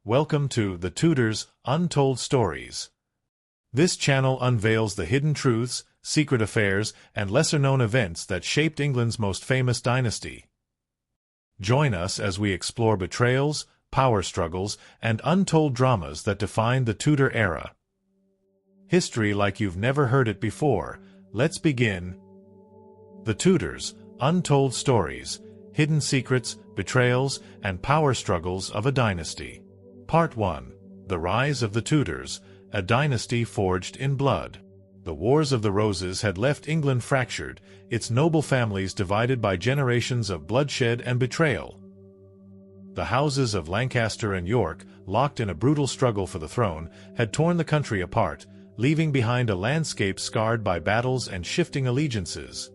Welcome to the Tudors Untold Stories. This channel unveils the hidden truths, secret affairs, and lesser-known events that shaped England's most famous dynasty. Join us as we explore betrayals, power struggles, and untold dramas that defined the Tudor era. History like you've never heard it before. Let's begin. The Tudors Untold Stories, Hidden Secrets, Betrayals, and Power Struggles of a Dynasty. Part 1. The Rise of the Tudors, a dynasty forged in blood. The Wars of the Roses had left England fractured, its noble families divided by generations of bloodshed and betrayal. The houses of Lancaster and York, locked in a brutal struggle for the throne, had torn the country apart, leaving behind a landscape scarred by battles and shifting allegiances.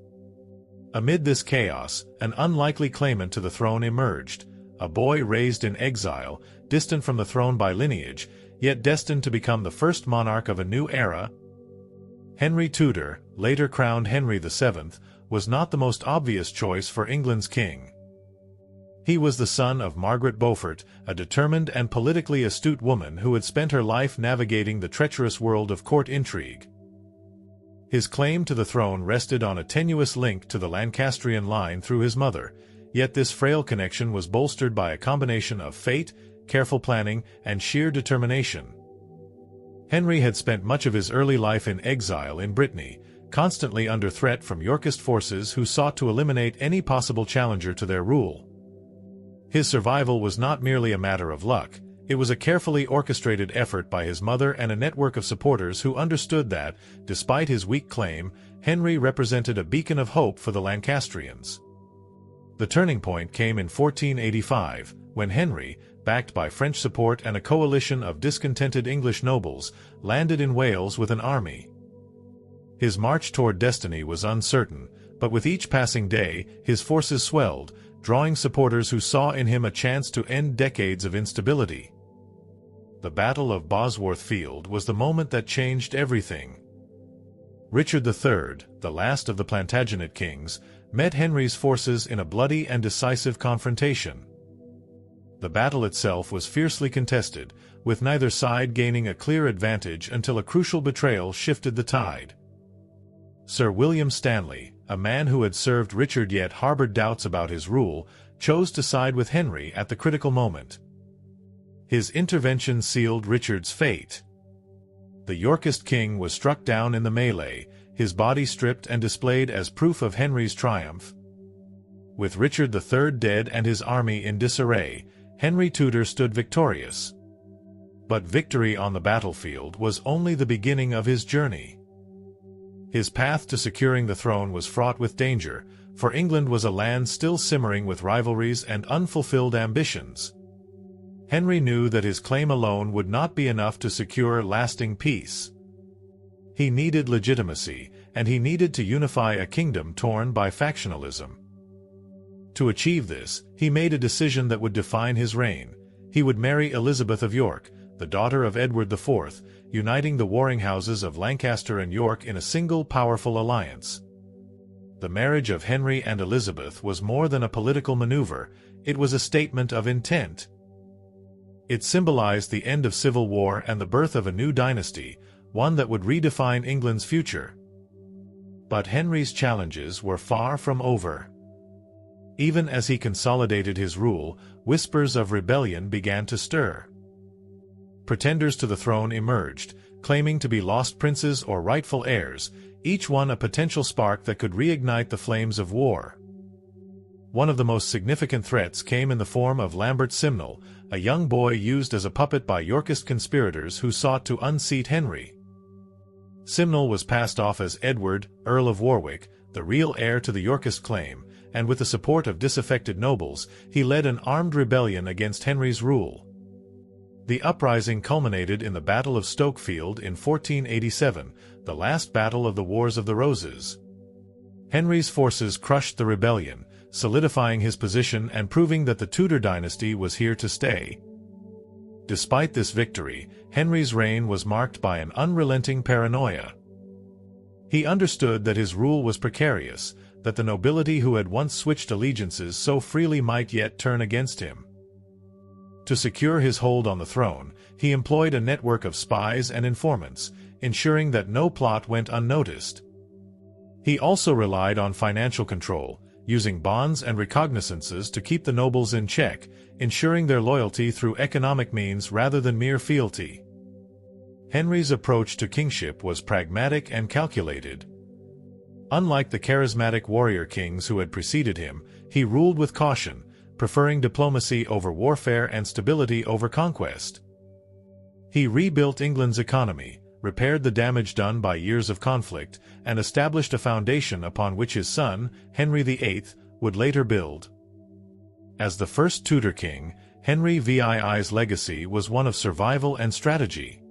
Amid this chaos, an unlikely claimant to the throne emerged, a boy raised in exile, distant from the throne by lineage, yet destined to become the first monarch of a new era. Henry Tudor, later crowned Henry VII, was not the most obvious choice for England's king. He was the son of Margaret Beaufort, a determined and politically astute woman who had spent her life navigating the treacherous world of court intrigue. His claim to the throne rested on a tenuous link to the Lancastrian line through his mother, yet this frail connection was bolstered by a combination of fate, careful planning, and sheer determination. Henry had spent much of his early life in exile in Brittany, constantly under threat from Yorkist forces who sought to eliminate any possible challenger to their rule. His survival was not merely a matter of luck, it was a carefully orchestrated effort by his mother and a network of supporters who understood that, despite his weak claim, Henry represented a beacon of hope for the Lancastrians. The turning point came in 1485, when Henry, backed by French support and a coalition of discontented English nobles, landed in Wales with an army. His march toward destiny was uncertain, but with each passing day, his forces swelled, drawing supporters who saw in him a chance to end decades of instability. The Battle of Bosworth Field was the moment that changed everything. Richard III, the last of the Plantagenet kings, met Henry's forces in a bloody and decisive confrontation. The battle itself was fiercely contested, with neither side gaining a clear advantage until a crucial betrayal shifted the tide. Sir William Stanley, a man who had served Richard yet harbored doubts about his rule, chose to side with Henry at the critical moment. His intervention sealed Richard's fate. The Yorkist king was struck down in the melee, his body stripped and displayed as proof of Henry's triumph. With Richard III dead and his army in disarray, Henry Tudor stood victorious. But victory on the battlefield was only the beginning of his journey. His path to securing the throne was fraught with danger, for England was a land still simmering with rivalries and unfulfilled ambitions. Henry knew that his claim alone would not be enough to secure lasting peace. He needed legitimacy, and he needed to unify a kingdom torn by factionalism. To achieve this, he made a decision that would define his reign. He would marry Elizabeth of York, the daughter of Edward IV, uniting the warring houses of Lancaster and York in a single powerful alliance. The marriage of Henry and Elizabeth was more than a political maneuver, it was a statement of intent. It symbolized the end of civil war and the birth of a new dynasty, one that would redefine England's future. But Henry's challenges were far from over. Even as he consolidated his rule, whispers of rebellion began to stir. Pretenders to the throne emerged, claiming to be lost princes or rightful heirs, each one a potential spark that could reignite the flames of war. One of the most significant threats came in the form of Lambert Simnel, a young boy used as a puppet by Yorkist conspirators who sought to unseat Henry. Simnel was passed off as Edward, Earl of Warwick, the real heir to the Yorkist claim, and with the support of disaffected nobles, he led an armed rebellion against Henry's rule. The uprising culminated in the Battle of Stokefield in 1487, the last battle of the Wars of the Roses. Henry's forces crushed the rebellion, solidifying his position and proving that the Tudor dynasty was here to stay. Despite this victory, Henry's reign was marked by an unrelenting paranoia. He understood that his rule was precarious, that the nobility who had once switched allegiances so freely might yet turn against him. To secure his hold on the throne, he employed a network of spies and informants, ensuring that no plot went unnoticed. He also relied on financial control, using bonds and recognizances to keep the nobles in check, ensuring their loyalty through economic means rather than mere fealty. Henry's approach to kingship was pragmatic and calculated. Unlike the charismatic warrior kings who had preceded him, he ruled with caution, preferring diplomacy over warfare and stability over conquest. He rebuilt England's economy, repaired the damage done by years of conflict, and established a foundation upon which his son, Henry VIII, would later build. As the first Tudor king, Henry VII's legacy was one of survival and strategy.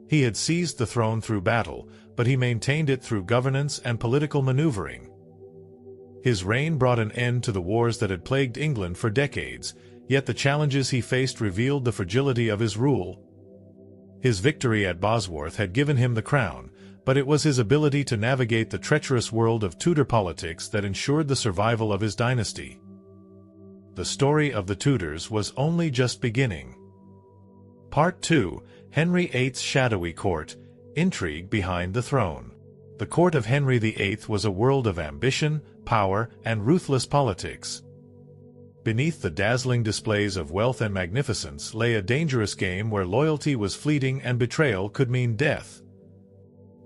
He had seized the throne through battle, but he maintained it through governance and political maneuvering. His reign brought an end to the wars that had plagued England for decades, yet the challenges he faced revealed the fragility of his rule. His victory at Bosworth had given him the crown, but it was his ability to navigate the treacherous world of Tudor politics that ensured the survival of his dynasty. The story of the Tudors was only just beginning. Part 2: Henry VIII's Shadowy Court, Intrigue Behind the Throne. The court of Henry VIII was a world of ambition, power, and ruthless politics. Beneath the dazzling displays of wealth and magnificence lay a dangerous game where loyalty was fleeting and betrayal could mean death.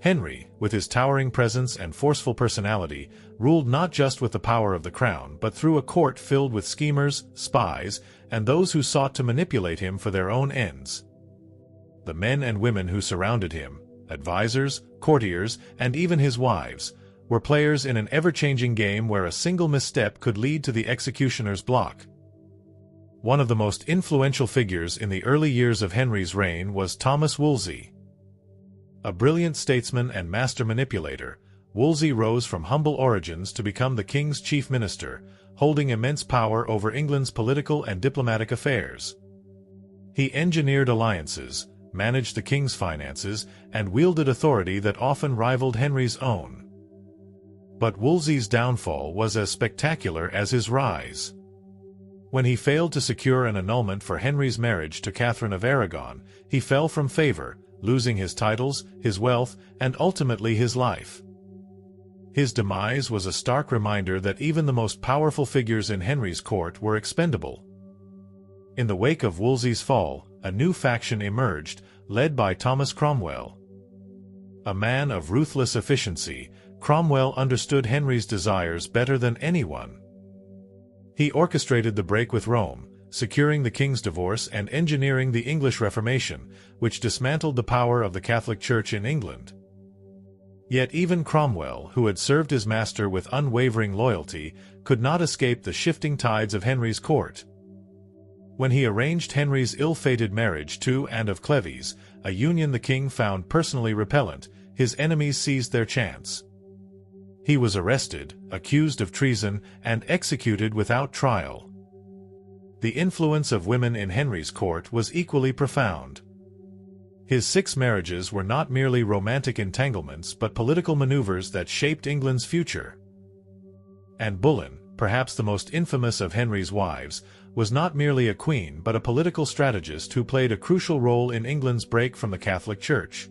Henry, with his towering presence and forceful personality, ruled not just with the power of the crown but through a court filled with schemers, spies, and those who sought to manipulate him for their own ends. The men and women who surrounded him, advisors, courtiers, and even his wives, were players in an ever-changing game where a single misstep could lead to the executioner's block. One of the most influential figures in the early years of Henry's reign was Thomas Wolsey. A brilliant statesman and master manipulator, Wolsey rose from humble origins to become the king's chief minister, holding immense power over England's political and diplomatic affairs. He engineered alliances, managed the king's finances, and wielded authority that often rivaled Henry's own. But Wolsey's downfall was as spectacular as his rise. When he failed to secure an annulment for Henry's marriage to Catherine of Aragon, he fell from favor, losing his titles, his wealth, and ultimately his life. His demise was a stark reminder that even the most powerful figures in Henry's court were expendable. In the wake of Wolsey's fall, a new faction emerged, led by Thomas Cromwell. A man of ruthless efficiency, Cromwell understood Henry's desires better than anyone. He orchestrated the break with Rome, securing the king's divorce and engineering the English Reformation, which dismantled the power of the Catholic Church in England. Yet even Cromwell, who had served his master with unwavering loyalty, could not escape the shifting tides of Henry's court. When he arranged Henry's ill-fated marriage to Anne of Cleves, a union the king found personally repellent, his enemies seized their chance. He was arrested, accused of treason, and executed without trial. The influence of women in Henry's court was equally profound. His 6 marriages were not merely romantic entanglements but political maneuvers that shaped England's future. Anne Boleyn, perhaps the most infamous of Henry's wives, was not merely a queen but a political strategist who played a crucial role in England's break from the Catholic Church.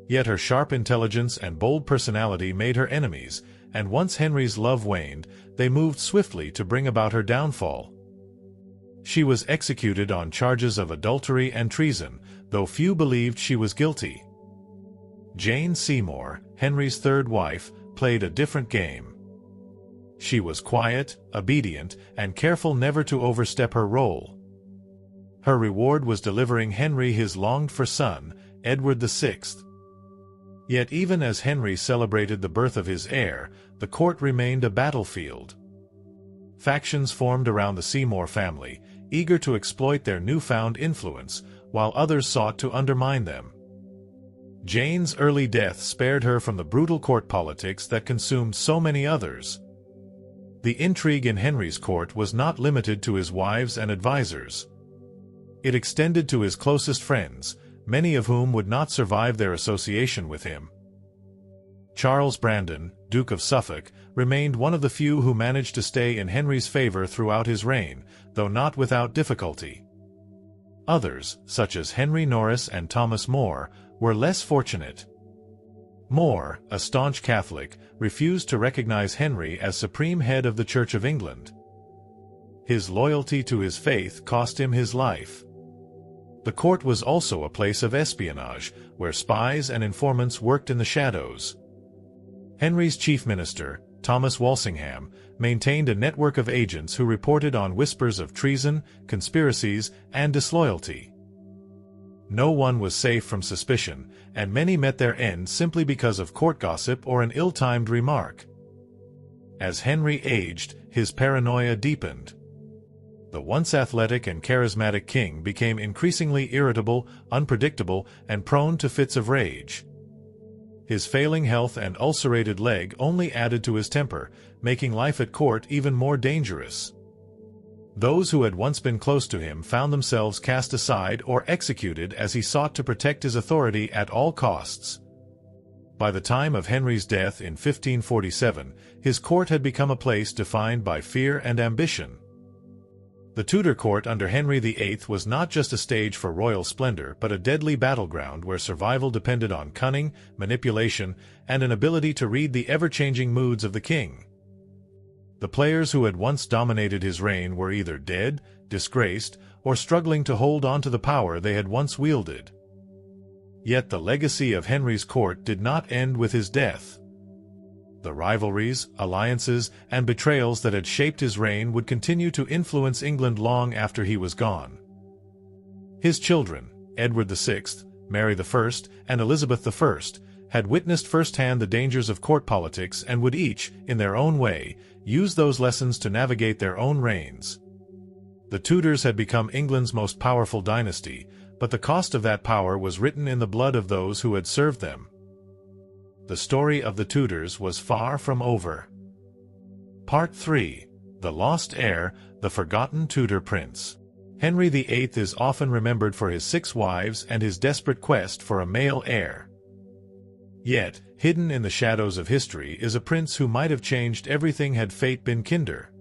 Yet her sharp intelligence and bold personality made her enemies, and once Henry's love waned, they moved swiftly to bring about her downfall. She was executed on charges of adultery and treason, though few believed she was guilty. Jane Seymour, Henry's 3rd wife, played a different game. She was quiet, obedient, and careful never to overstep her role. Her reward was delivering Henry his longed-for son, Edward VI. Yet even as Henry celebrated the birth of his heir, the court remained a battlefield. Factions formed around the Seymour family, eager to exploit their newfound influence, while others sought to undermine them. Jane's early death spared her from the brutal court politics that consumed so many others. The intrigue in Henry's court was not limited to his wives and advisors. It extended to his closest friends, many of whom would not survive their association with him. Charles Brandon, Duke of Suffolk, remained one of the few who managed to stay in Henry's favor throughout his reign, though not without difficulty. Others, such as Henry Norris and Thomas More, were less fortunate. More, a staunch Catholic, refused to recognize Henry as supreme head of the Church of England. His loyalty to his faith cost him his life. The court was also a place of espionage, where spies and informants worked in the shadows. Henry's chief minister, Thomas Walsingham, maintained a network of agents who reported on whispers of treason, conspiracies, and disloyalty. No one was safe from suspicion, and many met their end simply because of court gossip or an ill-timed remark. As Henry aged, his paranoia deepened. The once athletic and charismatic king became increasingly irritable, unpredictable, and prone to fits of rage. His failing health and ulcerated leg only added to his temper, making life at court even more dangerous. Those who had once been close to him found themselves cast aside or executed as he sought to protect his authority at all costs. By the time of Henry's death in 1547, his court had become a place defined by fear and ambition. The Tudor court under Henry VIII was not just a stage for royal splendor but a deadly battleground where survival depended on cunning, manipulation, and an ability to read the ever-changing moods of the king. The players who had once dominated his reign were either dead, disgraced, or struggling to hold on to the power they had once wielded. Yet the legacy of Henry's court did not end with his death. The rivalries, alliances, and betrayals that had shaped his reign would continue to influence England long after he was gone. His children, Edward VI, Mary I, and Elizabeth I, had witnessed firsthand the dangers of court politics and would each, in their own way, use those lessons to navigate their own reigns. The Tudors had become England's most powerful dynasty, but the cost of that power was written in the blood of those who had served them. The story of the Tudors was far from over. Part 3. The Lost Heir, the Forgotten Tudor Prince. Henry VIII is often remembered for his 6 wives and his desperate quest for a male heir. Yet, hidden in the shadows of history is a prince who might have changed everything had fate been kinder.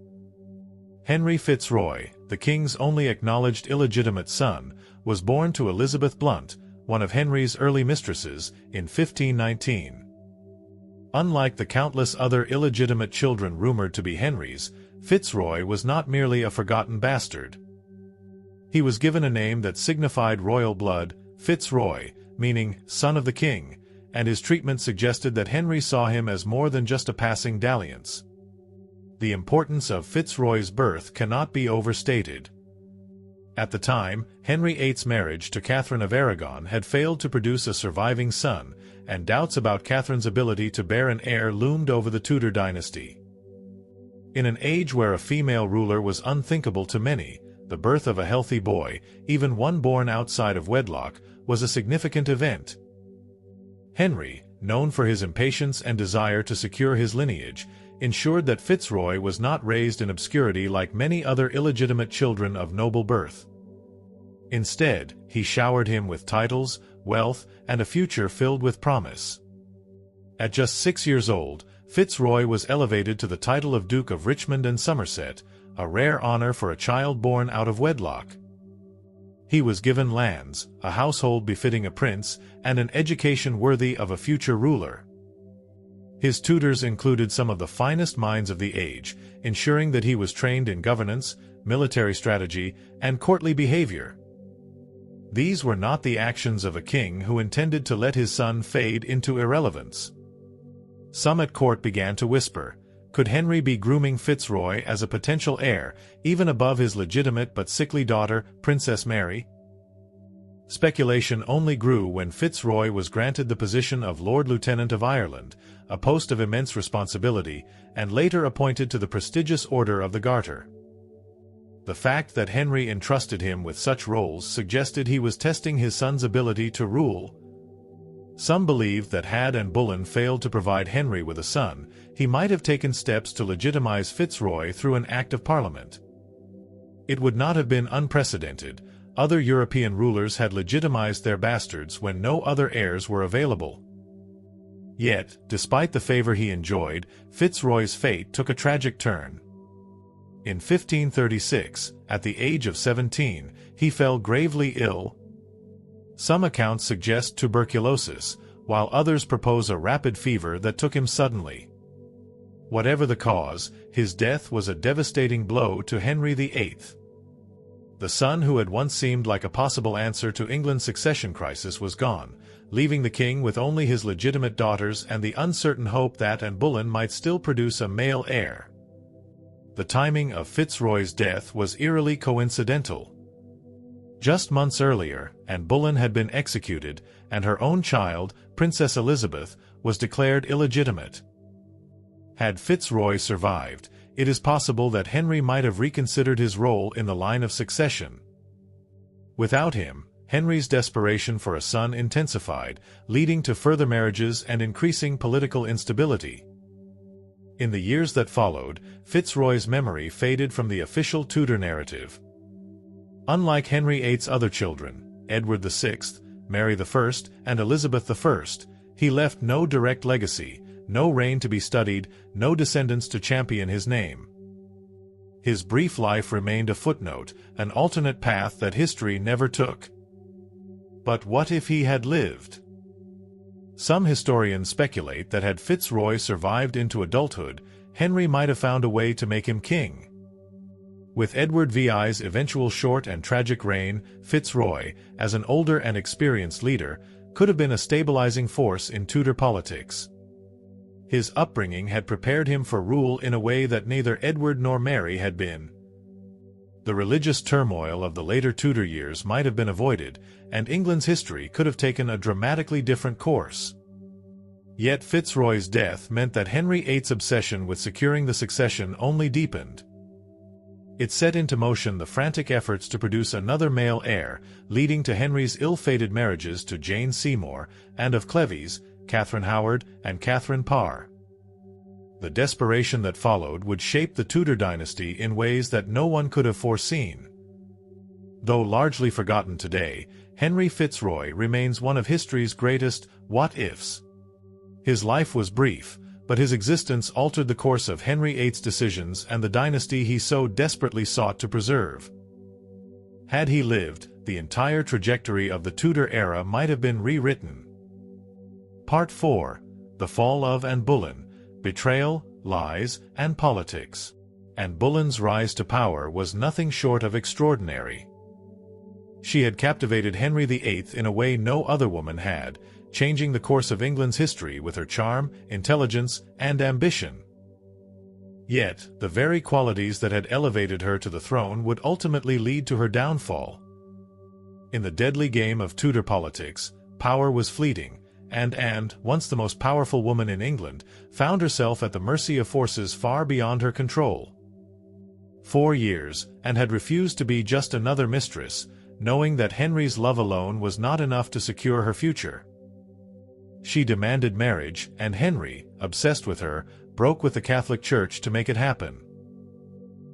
Henry Fitzroy, the king's only acknowledged illegitimate son, was born to Elizabeth Blunt, one of Henry's early mistresses, in 1519. Unlike the countless other illegitimate children rumored to be Henry's, Fitzroy was not merely a forgotten bastard. He was given a name that signified royal blood, Fitzroy, meaning son of the king, and his treatment suggested that Henry saw him as more than just a passing dalliance. The importance of Fitzroy's birth cannot be overstated. At the time, Henry VIII's marriage to Catherine of Aragon had failed to produce a surviving son, and doubts about Catherine's ability to bear an heir loomed over the Tudor dynasty. In an age where a female ruler was unthinkable to many, the birth of a healthy boy, even one born outside of wedlock, was a significant event. Henry, known for his impatience and desire to secure his lineage, ensured that Fitzroy was not raised in obscurity like many other illegitimate children of noble birth. Instead, he showered him with titles, wealth, and a future filled with promise. At just 6 years old, Fitzroy was elevated to the title of Duke of Richmond and Somerset, a rare honor for a child born out of wedlock. He was given lands, a household befitting a prince, and an education worthy of a future ruler. His tutors included some of the finest minds of the age, ensuring that he was trained in governance, military strategy, and courtly behavior. These were not the actions of a king who intended to let his son fade into irrelevance. Some at court began to whisper, could Henry be grooming Fitzroy as a potential heir, even above his legitimate but sickly daughter, Princess Mary? Speculation only grew when Fitzroy was granted the position of Lord Lieutenant of Ireland, a post of immense responsibility, and later appointed to the prestigious Order of the Garter. The fact that Henry entrusted him with such roles suggested he was testing his son's ability to rule. Some believed that had Anne Boleyn failed to provide Henry with a son, he might have taken steps to legitimize Fitzroy through an Act of Parliament. It would not have been unprecedented. Other European rulers had legitimized their bastards when no other heirs were available. Yet, despite the favor he enjoyed, Fitzroy's fate took a tragic turn. In 1536, at the age of 17, he fell gravely ill. Some accounts suggest tuberculosis, while others propose a rapid fever that took him suddenly. Whatever the cause, his death was a devastating blow to Henry VIII. The son who had once seemed like a possible answer to England's succession crisis was gone, leaving the king with only his legitimate daughters and the uncertain hope that Anne Boleyn might still produce a male heir. The timing of Fitzroy's death was eerily coincidental. Just months earlier, Anne Boleyn had been executed, and her own child, Princess Elizabeth, was declared illegitimate. Had Fitzroy survived, it is possible that Henry might have reconsidered his role in the line of succession. Without him, Henry's desperation for a son intensified, leading to further marriages and increasing political instability. In the years that followed, Fitzroy's memory faded from the official Tudor narrative. Unlike Henry VIII's other children, Edward VI, Mary I, and Elizabeth I, he left no direct legacy, no reign to be studied, no descendants to champion his name. His brief life remained a footnote, an alternate path that history never took. But what if he had lived? Some historians speculate that had Fitzroy survived into adulthood, Henry might have found a way to make him king. With Edward VI's eventual short and tragic reign, Fitzroy, as an older and experienced leader, could have been a stabilizing force in Tudor politics. His upbringing had prepared him for rule in a way that neither Edward nor Mary had been. The religious turmoil of the later Tudor years might have been avoided, and England's history could have taken a dramatically different course. Yet Fitzroy's death meant that Henry VIII's obsession with securing the succession only deepened. It set into motion the frantic efforts to produce another male heir, leading to Henry's ill-fated marriages to Jane Seymour, and of Cleves, Catherine Howard, and Catherine Parr. The desperation that followed would shape the Tudor dynasty in ways that no one could have foreseen. Though largely forgotten today, Henry Fitzroy remains one of history's greatest what-ifs. His life was brief, but his existence altered the course of Henry VIII's decisions and the dynasty he so desperately sought to preserve. Had he lived, the entire trajectory of the Tudor era might have been rewritten. Part 4. The Fall of Anne Boleyn, Betrayal, Lies, and Politics. Anne Boleyn's rise to power was nothing short of extraordinary. She had captivated Henry VIII in a way no other woman had, changing the course of England's history with her charm, intelligence, and ambition. Yet, the very qualities that had elevated her to the throne would ultimately lead to her downfall. In the deadly game of Tudor politics, power was fleeting, and Anne, once the most powerful woman in England, found herself at the mercy of forces far beyond her control. 4 years, and had refused to be just another mistress, knowing that Henry's love alone was not enough to secure her future. She demanded marriage, and Henry, obsessed with her, broke with the Catholic Church to make it happen.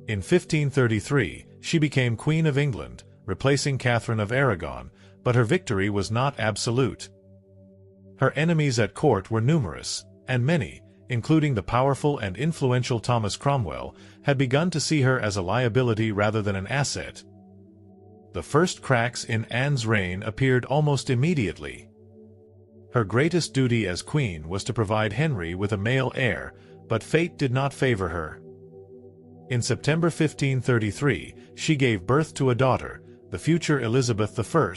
In 1533, she became Queen of England, replacing Catherine of Aragon, but her victory was not absolute. Her enemies at court were numerous, and many, including the powerful and influential Thomas Cromwell, had begun to see her as a liability rather than an asset. The first cracks in Anne's reign appeared almost immediately. Her greatest duty as queen was to provide Henry with a male heir, but fate did not favor her. In September 1533, she gave birth to a daughter, the future Elizabeth I.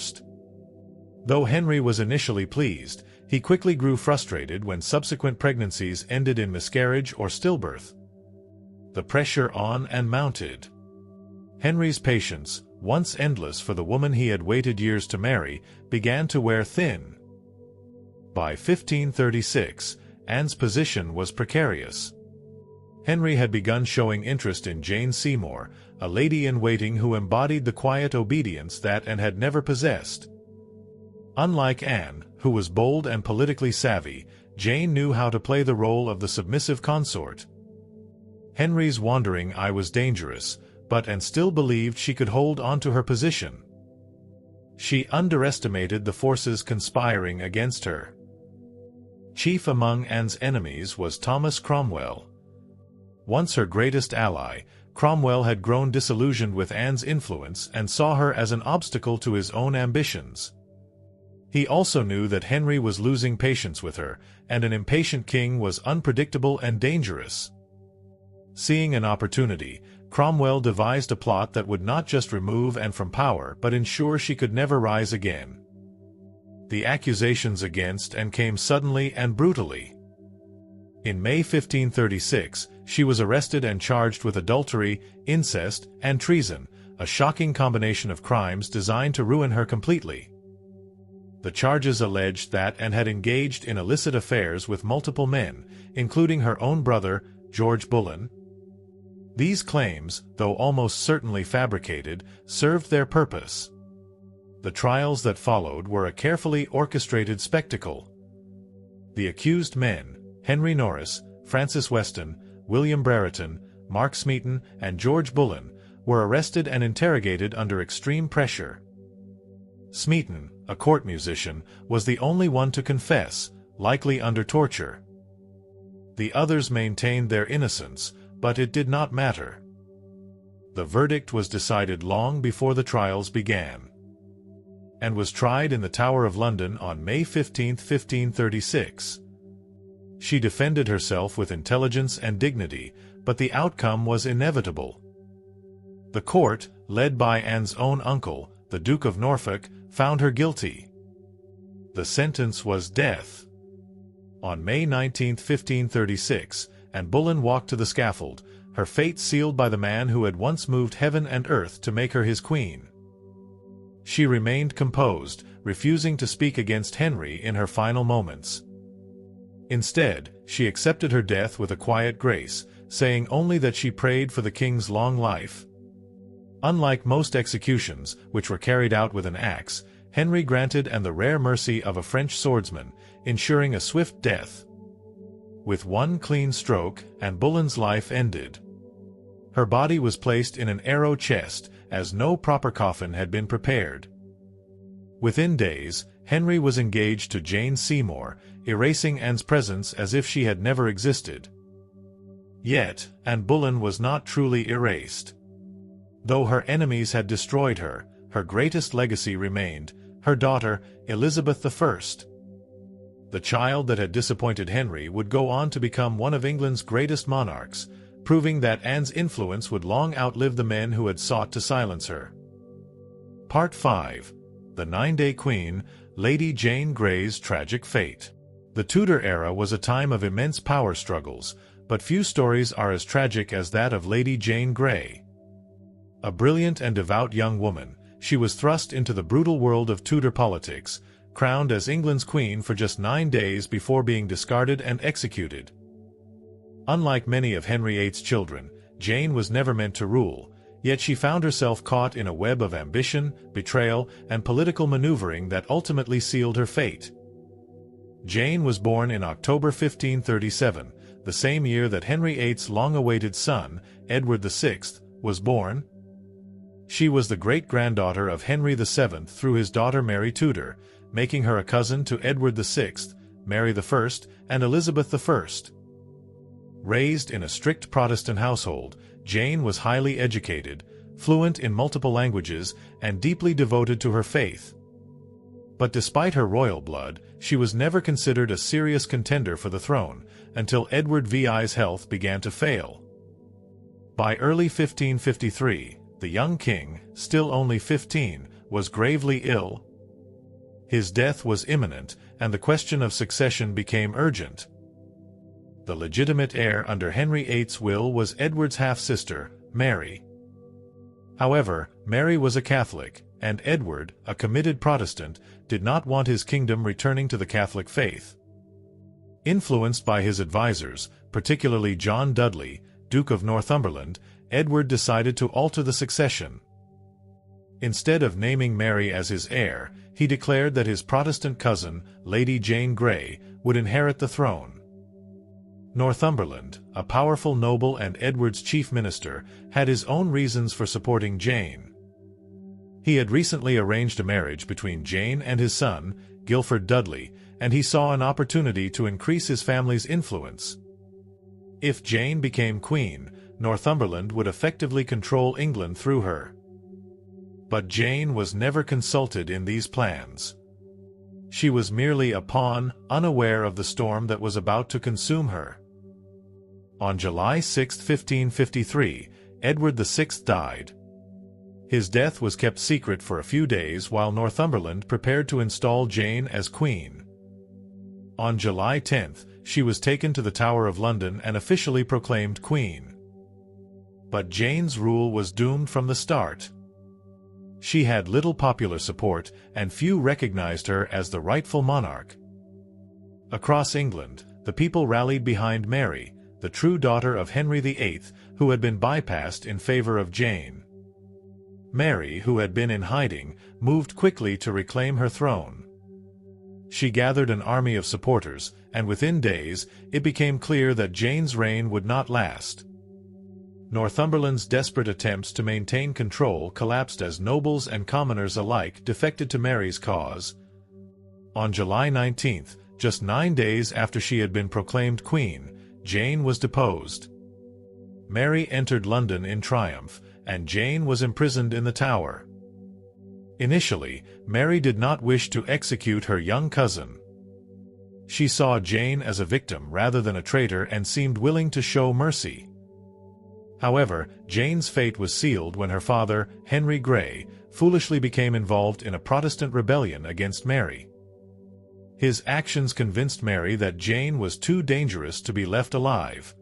Though Henry was initially pleased, he quickly grew frustrated when subsequent pregnancies ended in miscarriage or stillbirth. The pressure on and mounted. Henry's patience, once endless for the woman he had waited years to marry, began to wear thin. By 1536, Anne's position was precarious. Henry had begun showing interest in Jane Seymour, a lady-in-waiting who embodied the quiet obedience that Anne had never possessed. Unlike Anne, who was bold and politically savvy, Jane knew how to play the role of the submissive consort. Henry's wandering eye was dangerous, but Anne still believed she could hold on to her position. She underestimated the forces conspiring against her. Chief among Anne's enemies was Thomas Cromwell. Once her greatest ally, Cromwell had grown disillusioned with Anne's influence and saw her as an obstacle to his own ambitions. He also knew that Henry was losing patience with her, and an impatient king was unpredictable and dangerous. Seeing an opportunity, Cromwell devised a plot that would not just remove Anne from power but ensure she could never rise again. The accusations against Anne came suddenly and brutally. In May 1536, she was arrested and charged with adultery, incest, and treason, a shocking combination of crimes designed to ruin her completely. The charges alleged that Anne had engaged in illicit affairs with multiple men, including her own brother, George Boleyn. These claims, though almost certainly fabricated, served their purpose. The trials that followed were a carefully orchestrated spectacle. The accused men, Henry Norris, Francis Weston, William Brereton, Mark Smeaton, and George Boleyn, were arrested and interrogated under extreme pressure. Smeaton, a court musician, was the only one to confess, likely under torture. The others maintained their innocence, but it did not matter. The verdict was decided long before the trials began, and was tried in the Tower of London on May 15, 1536. She defended herself with intelligence and dignity, but the outcome was inevitable. The court, led by Anne's own uncle, the Duke of Norfolk, found her guilty. The sentence was death. On May 19, 1536, Anne Boleyn walked to the scaffold, her fate sealed by the man who had once moved heaven and earth to make her his queen. She remained composed, refusing to speak against Henry in her final moments. Instead, she accepted her death with a quiet grace, saying only that she prayed for the king's long life. Unlike most executions, which were carried out with an axe, Henry granted Anne the rare mercy of a French swordsman, ensuring a swift death. With one clean stroke, Anne Boleyn's life ended. Her body was placed in an arrow chest, as no proper coffin had been prepared. Within days, Henry was engaged to Jane Seymour, erasing Anne's presence as if she had never existed. Yet, Anne Boleyn was not truly erased. Though her enemies had destroyed her, her greatest legacy remained, her daughter, Elizabeth I. The child that had disappointed Henry would go on to become one of England's greatest monarchs, proving that Anne's influence would long outlive the men who had sought to silence her. Part 5. The Nine-Day Queen, Lady Jane Grey's Tragic Fate. The Tudor era was a time of immense power struggles, but few stories are as tragic as that of Lady Jane Grey. A brilliant and devout young woman, she was thrust into the brutal world of Tudor politics, crowned as England's queen for just 9 days before being discarded and executed. Unlike many of Henry VIII's children, Jane was never meant to rule, yet she found herself caught in a web of ambition, betrayal, and political maneuvering that ultimately sealed her fate. Jane was born in October 1537, the same year that Henry VIII's long-awaited son, Edward VI, was born. She was the great-granddaughter of Henry VII through his daughter Mary Tudor, making her a cousin to Edward VI, Mary I, and Elizabeth I. Raised in a strict Protestant household, Jane was highly educated, fluent in multiple languages, and deeply devoted to her faith. But despite her royal blood, she was never considered a serious contender for the throne, until Edward VI's health began to fail. By early 1553, the young king, still only 15, was gravely ill. His death was imminent, and the question of succession became urgent. The legitimate heir under Henry VIII's will was Edward's half-sister, Mary. However, Mary was a Catholic, and Edward, a committed Protestant, did not want his kingdom returning to the Catholic faith. Influenced by his advisors, particularly John Dudley, Duke of Northumberland, Edward decided to alter the succession. Instead of naming Mary as his heir, he declared that his Protestant cousin, Lady Jane Grey, would inherit the throne. Northumberland, a powerful noble and Edward's chief minister, had his own reasons for supporting Jane. He had recently arranged a marriage between Jane and his son, Guilford Dudley, and he saw an opportunity to increase his family's influence. If Jane became queen, Northumberland would effectively control England through her. But Jane was never consulted in these plans. She was merely a pawn, unaware of the storm that was about to consume her. On July 6, 1553, Edward VI died. His death was kept secret for a few days while Northumberland prepared to install Jane as queen. On July 10, she was taken to the Tower of London and officially proclaimed queen. But Jane's rule was doomed from the start. She had little popular support, and few recognized her as the rightful monarch. Across England, the people rallied behind Mary, the true daughter of Henry VIII, who had been bypassed in favor of Jane. Mary, who had been in hiding, moved quickly to reclaim her throne. She gathered an army of supporters, and within days, it became clear that Jane's reign would not last. Northumberland's desperate attempts to maintain control collapsed as nobles and commoners alike defected to Mary's cause. On July 19, just 9 days after she had been proclaimed queen, Jane was deposed. Mary entered London in triumph, and Jane was imprisoned in the Tower. Initially, Mary did not wish to execute her young cousin. She saw Jane as a victim rather than a traitor and seemed willing to show mercy. However, Jane's fate was sealed when her father, Henry Grey, foolishly became involved in a Protestant rebellion against Mary. His actions convinced Mary that Jane was too dangerous to be left alive.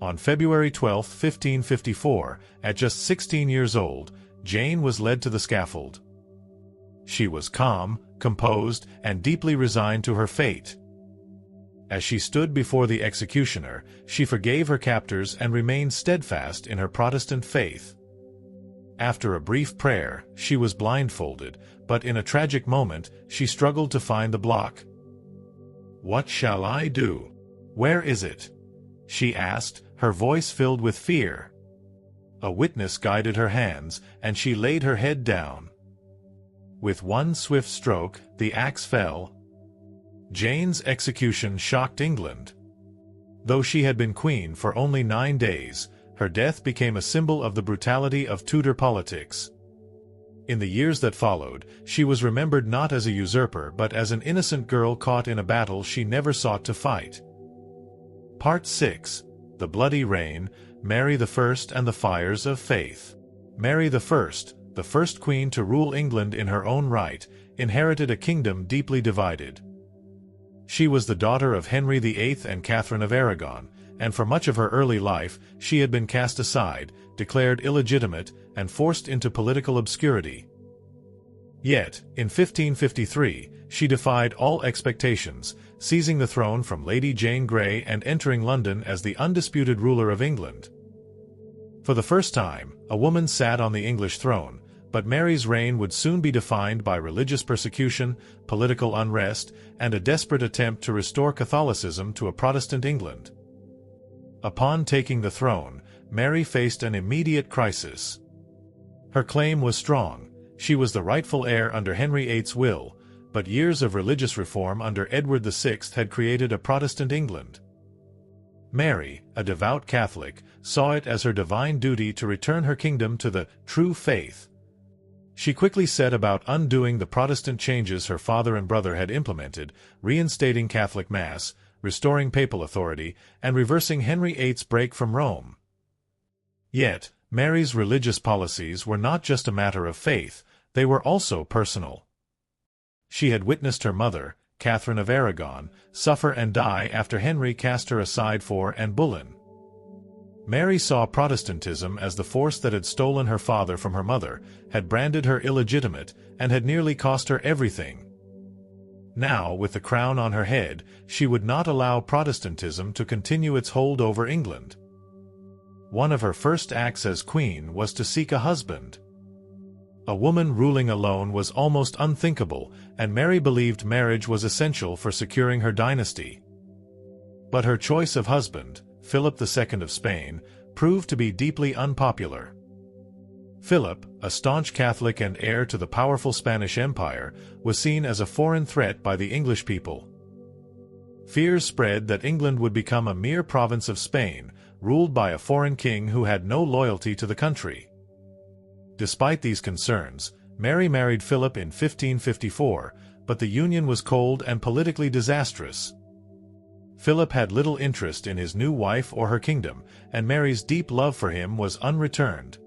On February 12, 1554, at just 16 years old, Jane was led to the scaffold. She was calm, composed, and deeply resigned to her fate. As she stood before the executioner, she forgave her captors and remained steadfast in her Protestant faith. After a brief prayer, she was blindfolded, but in a tragic moment, she struggled to find the block. "What shall I do? Where is it?" she asked, her voice filled with fear. A witness guided her hands, and she laid her head down. With one swift stroke, the axe fell. Jane's execution shocked England. Though she had been queen for only 9 days, her death became a symbol of the brutality of Tudor politics. In the years that followed, she was remembered not as a usurper but as an innocent girl caught in a battle she never sought to fight. Part 6. The Bloody Reign, Mary I and the Fires of Faith. Mary I, the first queen to rule England in her own right, inherited a kingdom deeply divided. She was the daughter of Henry VIII and Catherine of Aragon, and for much of her early life she had been cast aside, declared illegitimate, and forced into political obscurity. Yet, in 1553, she defied all expectations, seizing the throne from Lady Jane Grey and entering London as the undisputed ruler of England. For the first time, a woman sat on the English throne, but Mary's reign would soon be defined by religious persecution, political unrest, and a desperate attempt to restore Catholicism to a Protestant England. Upon taking the throne, Mary faced an immediate crisis. Her claim was strong. She was the rightful heir under Henry VIII's will, but years of religious reform under Edward VI had created a Protestant England. Mary, a devout Catholic, saw it as her divine duty to return her kingdom to the true faith. She quickly set about undoing the Protestant changes her father and brother had implemented, reinstating Catholic Mass, restoring papal authority, and reversing Henry VIII's break from Rome. Yet, Mary's religious policies were not just a matter of faith, they were also personal. She had witnessed her mother, Catherine of Aragon, suffer and die after Henry cast her aside for Anne Boleyn. Mary saw Protestantism as the force that had stolen her father from her mother, had branded her illegitimate, and had nearly cost her everything. Now, with the crown on her head, she would not allow Protestantism to continue its hold over England. One of her first acts as queen was to seek a husband. A woman ruling alone was almost unthinkable, and Mary believed marriage was essential for securing her dynasty. But her choice of husband, Philip II of Spain, proved to be deeply unpopular. Philip, a staunch Catholic and heir to the powerful Spanish Empire, was seen as a foreign threat by the English people. Fears spread that England would become a mere province of Spain, ruled by a foreign king who had no loyalty to the country. Despite these concerns, Mary married Philip in 1554, but the union was cold and politically disastrous. Philip had little interest in his new wife or her kingdom, and Mary's deep love for him was unreturned.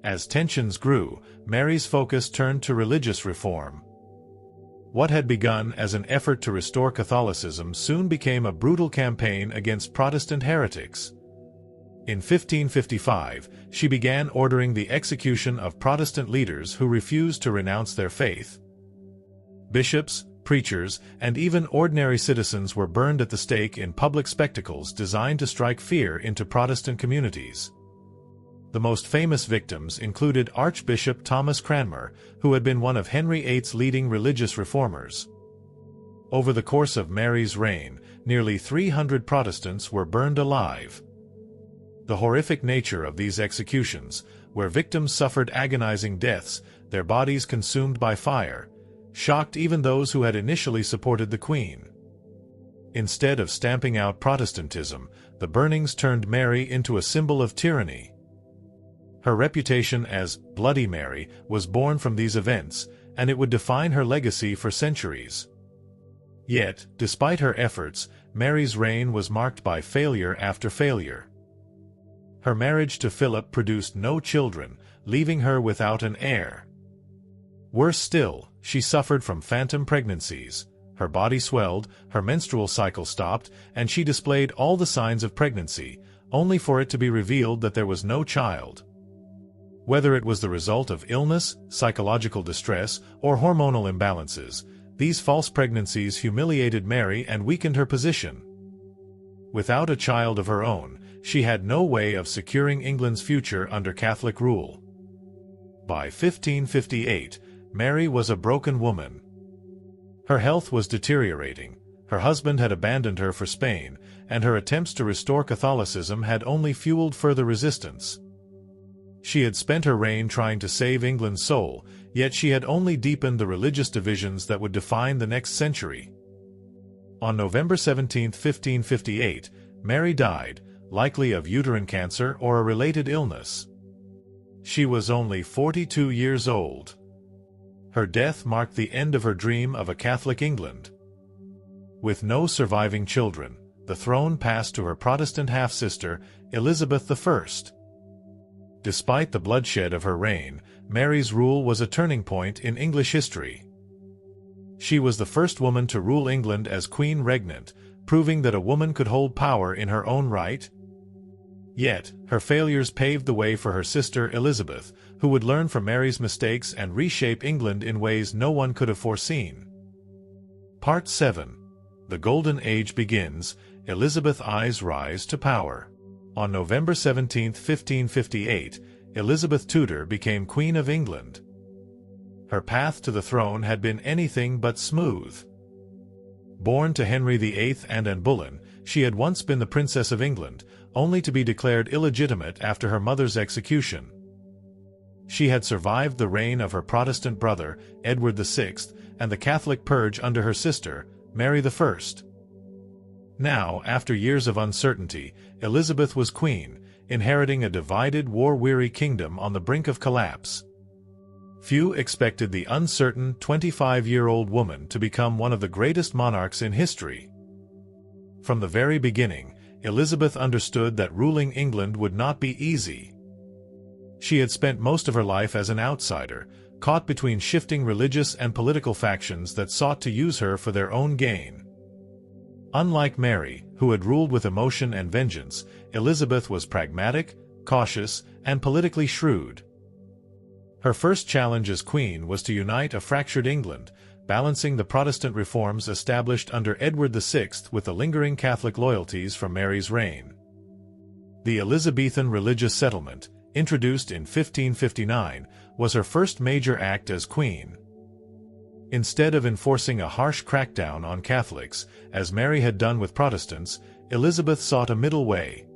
As tensions grew, Mary's focus turned to religious reform. What had begun as an effort to restore Catholicism soon became a brutal campaign against Protestant heretics. In 1555, she began ordering the execution of Protestant leaders who refused to renounce their faith. Bishops, preachers, and even ordinary citizens were burned at the stake in public spectacles designed to strike fear into Protestant communities. The most famous victims included Archbishop Thomas Cranmer, who had been one of Henry VIII's leading religious reformers. Over the course of Mary's reign, nearly 300 Protestants were burned alive. The horrific nature of these executions, where victims suffered agonizing deaths, their bodies consumed by fire, shocked even those who had initially supported the Queen. Instead of stamping out Protestantism, the burnings turned Mary into a symbol of tyranny. Her reputation as Bloody Mary was born from these events, and it would define her legacy for centuries. Yet, despite her efforts, Mary's reign was marked by failure after failure. Her marriage to Philip produced no children, leaving her without an heir. Worse still, she suffered from phantom pregnancies. Her body swelled, her menstrual cycle stopped, and she displayed all the signs of pregnancy, only for it to be revealed that there was no child. Whether it was the result of illness, psychological distress, or hormonal imbalances, these false pregnancies humiliated Mary and weakened her position. Without a child of her own, she had no way of securing England's future under Catholic rule. By 1558, Mary was a broken woman. Her health was deteriorating, her husband had abandoned her for Spain, and her attempts to restore Catholicism had only fueled further resistance. She had spent her reign trying to save England's soul, yet she had only deepened the religious divisions that would define the next century. On November 17, 1558, Mary died, likely of uterine cancer or a related illness. She was only 42 years old. Her death marked the end of her dream of a Catholic England. With no surviving children, the throne passed to her Protestant half-sister, Elizabeth I. Despite the bloodshed of her reign, Mary's rule was a turning point in English history. She was the first woman to rule England as Queen Regnant, proving that a woman could hold power in her own right. Yet, her failures paved the way for her sister Elizabeth, who would learn from Mary's mistakes and reshape England in ways no one could have foreseen. Part 7. The Golden Age begins, Elizabeth I's rise to power. On November 17, 1558, Elizabeth Tudor became Queen of England. Her path to the throne had been anything but smooth. Born to Henry VIII and Anne Boleyn, she had once been the Princess of England, only to be declared illegitimate after her mother's execution. She had survived the reign of her Protestant brother, Edward VI, and the Catholic purge under her sister, Mary I. Now, after years of uncertainty, Elizabeth was queen, inheriting a divided, war-weary kingdom on the brink of collapse. Few expected the uncertain 25-year-old woman to become one of the greatest monarchs in history. From the very beginning, Elizabeth understood that ruling England would not be easy. She had spent most of her life as an outsider, caught between shifting religious and political factions that sought to use her for their own gain. Unlike Mary, who had ruled with emotion and vengeance, Elizabeth was pragmatic, cautious, and politically shrewd. Her first challenge as queen was to unite a fractured England, balancing the Protestant reforms established under Edward VI with the lingering Catholic loyalties from Mary's reign. The Elizabethan religious settlement, introduced in 1559, was her first major act as queen. Instead of enforcing a harsh crackdown on Catholics, as Mary had done with Protestants, Elizabeth sought a middle way.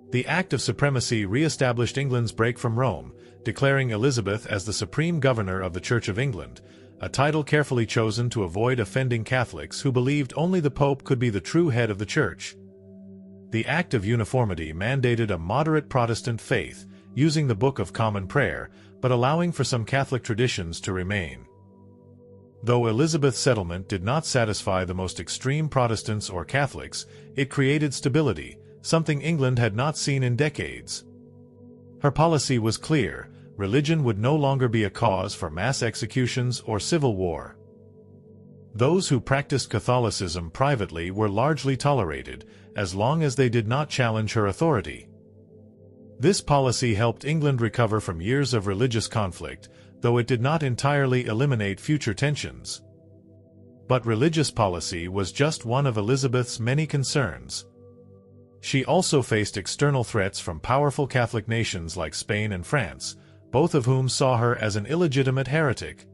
The Act of Supremacy re-established England's break from Rome, declaring Elizabeth as the supreme governor of the Church of England, a title carefully chosen to avoid offending Catholics who believed only the Pope could be the true head of the Church. The Act of Uniformity mandated a moderate Protestant faith, using the Book of Common Prayer, but allowing for some Catholic traditions to remain. Though Elizabeth's settlement did not satisfy the most extreme Protestants or Catholics, it created stability, something England had not seen in decades. Her policy was clear: religion would no longer be a cause for mass executions or civil war. Those who practiced Catholicism privately were largely tolerated, as long as they did not challenge her authority. This policy helped England recover from years of religious conflict, though it did not entirely eliminate future tensions. But religious policy was just one of Elizabeth's many concerns. She also faced external threats from powerful Catholic nations like Spain and France, both of whom saw her as an illegitimate heretic.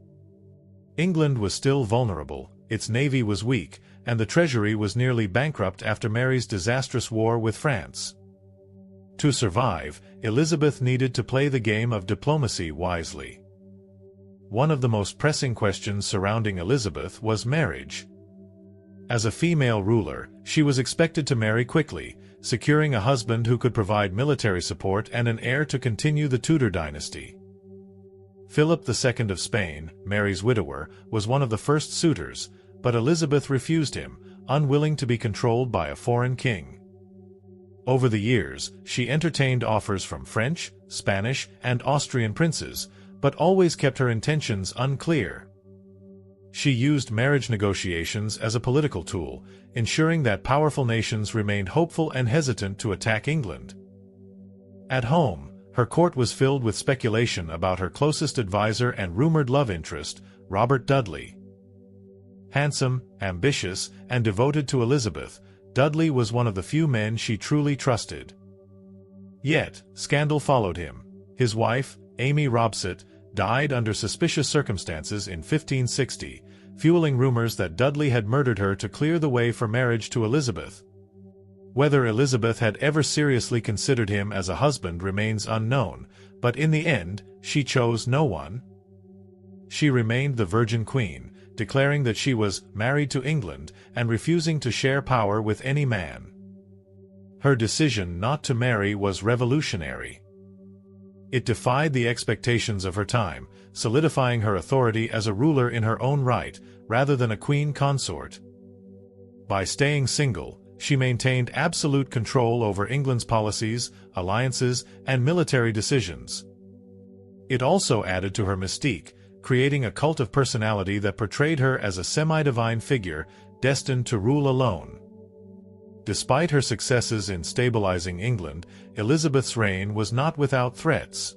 England was still vulnerable, its navy was weak, and the treasury was nearly bankrupt after Mary's disastrous war with France. To survive, Elizabeth needed to play the game of diplomacy wisely. One of the most pressing questions surrounding Elizabeth was marriage. As a female ruler, she was expected to marry quickly, securing a husband who could provide military support and an heir to continue the Tudor dynasty. Philip II of Spain, Mary's widower, was one of the first suitors, but Elizabeth refused him, unwilling to be controlled by a foreign king. Over the years, she entertained offers from French, Spanish, and Austrian princes, but always kept her intentions unclear. She used marriage negotiations as a political tool, ensuring that powerful nations remained hopeful and hesitant to attack England. At home, her court was filled with speculation about her closest advisor and rumored love interest, Robert Dudley. Handsome, ambitious, and devoted to Elizabeth, Dudley was one of the few men she truly trusted. Yet, scandal followed him. His wife, Amy Robsart, died under suspicious circumstances in 1560, fueling rumors that Dudley had murdered her to clear the way for marriage to Elizabeth. Whether Elizabeth had ever seriously considered him as a husband remains unknown, but in the end, she chose no one. She remained the Virgin Queen, declaring that she was married to England and refusing to share power with any man. Her decision not to marry was revolutionary. It defied the expectations of her time, solidifying her authority as a ruler in her own right, rather than a queen consort. By staying single, she maintained absolute control over England's policies, alliances, and military decisions. It also added to her mystique, creating a cult of personality that portrayed her as a semi-divine figure, destined to rule alone. Despite her successes in stabilizing England, Elizabeth's reign was not without threats.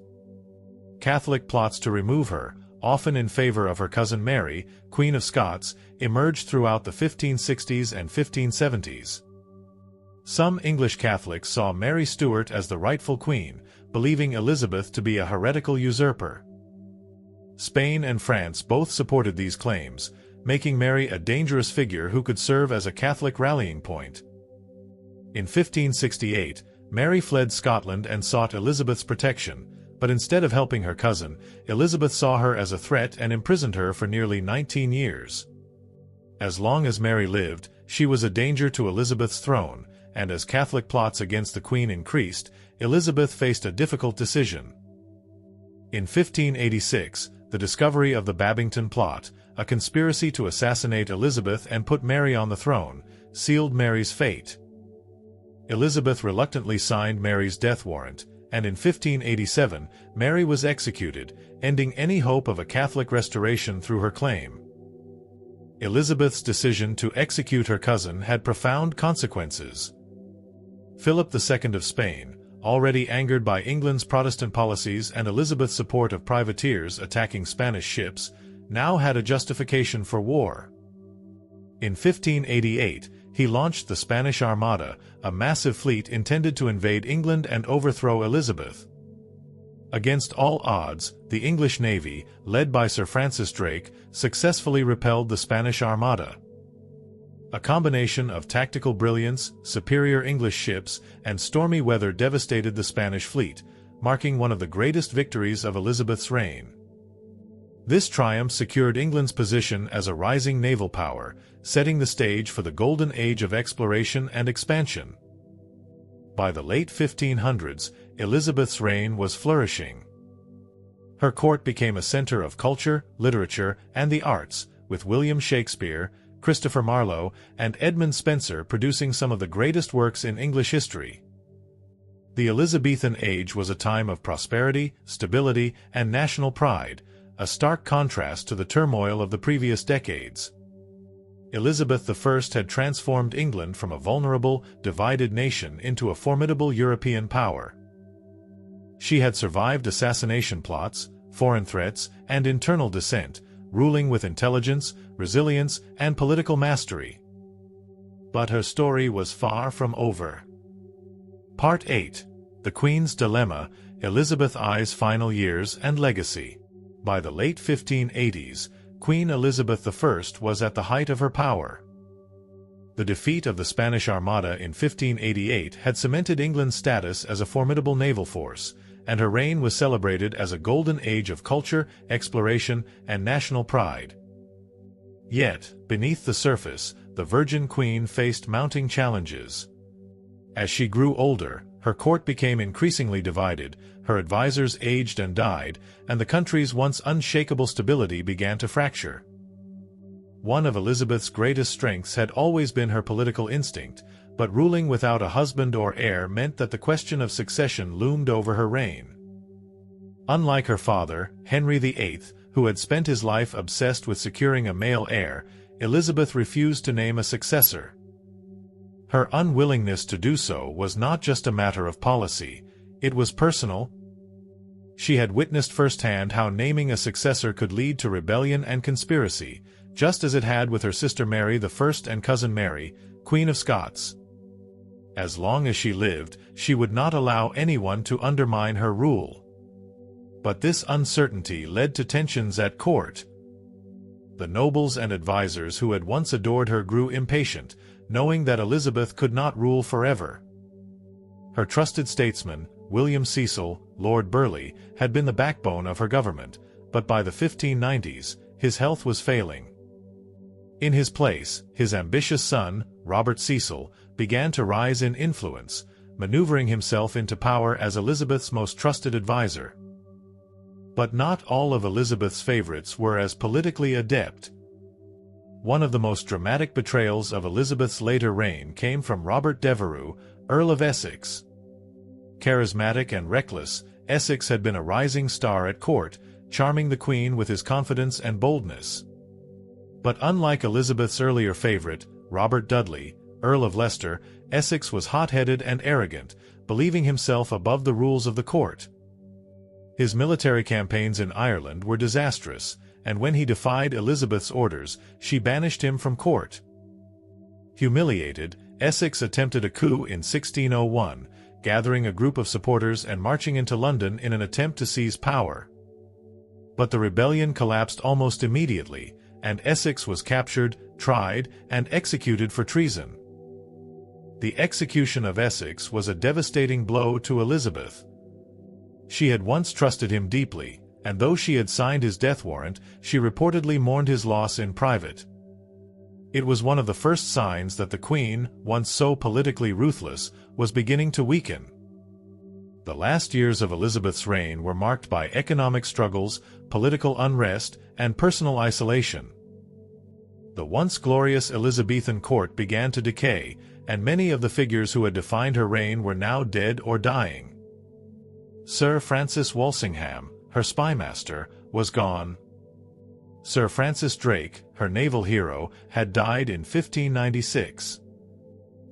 Catholic plots to remove her, often in favor of her cousin Mary, Queen of Scots, emerged throughout the 1560s and 1570s. Some English Catholics saw Mary Stuart as the rightful queen, believing Elizabeth to be a heretical usurper. Spain and France both supported these claims, making Mary a dangerous figure who could serve as a Catholic rallying point. In 1568, Mary fled Scotland and sought Elizabeth's protection, but instead of helping her cousin, Elizabeth saw her as a threat and imprisoned her for nearly 19 years. As long as Mary lived, she was a danger to Elizabeth's throne, and as Catholic plots against the Queen increased, Elizabeth faced a difficult decision. In 1586, the discovery of the Babington Plot, a conspiracy to assassinate Elizabeth and put Mary on the throne, sealed Mary's fate. Elizabeth reluctantly signed Mary's death warrant, and in 1587, Mary was executed, ending any hope of a Catholic restoration through her claim. Elizabeth's decision to execute her cousin had profound consequences. Philip II of Spain, already angered by England's Protestant policies and Elizabeth's support of privateers attacking Spanish ships, now had a justification for war. In 1588, he launched the Spanish Armada, a massive fleet intended to invade England and overthrow Elizabeth. Against all odds, the English navy, led by Sir Francis Drake, successfully repelled the Spanish Armada. A combination of tactical brilliance, superior English ships, and stormy weather devastated the Spanish fleet, marking one of the greatest victories of Elizabeth's reign. This triumph secured England's position as a rising naval power, setting the stage for the golden age of exploration and expansion. By the late 1500s, Elizabeth's reign was flourishing. Her court became a center of culture, literature, and the arts, with William Shakespeare, Christopher Marlowe, and Edmund Spenser producing some of the greatest works in English history. The Elizabethan age was a time of prosperity, stability, and national pride, a stark contrast to the turmoil of the previous decades. Elizabeth I had transformed England from a vulnerable, divided nation into a formidable European power. She had survived assassination plots, foreign threats, and internal dissent, ruling with intelligence, resilience, and political mastery. But her story was far from over. Part 8. The Queen's Dilemma, Elizabeth I's Final Years and Legacy. By the late 1580s, Queen Elizabeth I was at the height of her power. The defeat of the Spanish Armada in 1588 had cemented England's status as a formidable naval force, and her reign was celebrated as a golden age of culture, exploration, and national pride. Yet, beneath the surface, the Virgin Queen faced mounting challenges. As she grew older, her court became increasingly divided, her advisors aged and died, and the country's once unshakable stability began to fracture. One of Elizabeth's greatest strengths had always been her political instinct, but ruling without a husband or heir meant that the question of succession loomed over her reign. Unlike her father, Henry VIII, who had spent his life obsessed with securing a male heir, Elizabeth refused to name a successor. Her unwillingness to do so was not just a matter of policy, it was personal. She had witnessed firsthand how naming a successor could lead to rebellion and conspiracy, just as it had with her sister Mary I and cousin Mary, Queen of Scots. As long as she lived, she would not allow anyone to undermine her rule. But this uncertainty led to tensions at court. The nobles and advisers who had once adored her grew impatient, knowing that Elizabeth could not rule forever. Her trusted statesman, William Cecil, Lord Burleigh, had been the backbone of her government, but by the 1590s, his health was failing. In his place, his ambitious son, Robert Cecil, began to rise in influence, maneuvering himself into power as Elizabeth's most trusted advisor. But not all of Elizabeth's favorites were as politically adept. One of the most dramatic betrayals of Elizabeth's later reign came from Robert Devereux, Earl of Essex. Charismatic and reckless, Essex had been a rising star at court, charming the Queen with his confidence and boldness. But unlike Elizabeth's earlier favorite, Robert Dudley, Earl of Leicester, Essex was hot-headed and arrogant, believing himself above the rules of the court. His military campaigns in Ireland were disastrous, and when he defied Elizabeth's orders, she banished him from court. Humiliated, Essex attempted a coup in 1601, gathering a group of supporters and marching into London in an attempt to seize power. But the rebellion collapsed almost immediately, and Essex was captured, tried, and executed for treason. The execution of Essex was a devastating blow to Elizabeth. She had once trusted him deeply, and though she had signed his death warrant, she reportedly mourned his loss in private. It was one of the first signs that the Queen, once so politically ruthless, was beginning to weaken. The last years of Elizabeth's reign were marked by economic struggles, political unrest, and personal isolation. The once glorious Elizabethan court began to decay, and many of the figures who had defined her reign were now dead or dying. Sir Francis Walsingham, her spymaster, was gone. Sir Francis Drake, her naval hero, had died in 1596.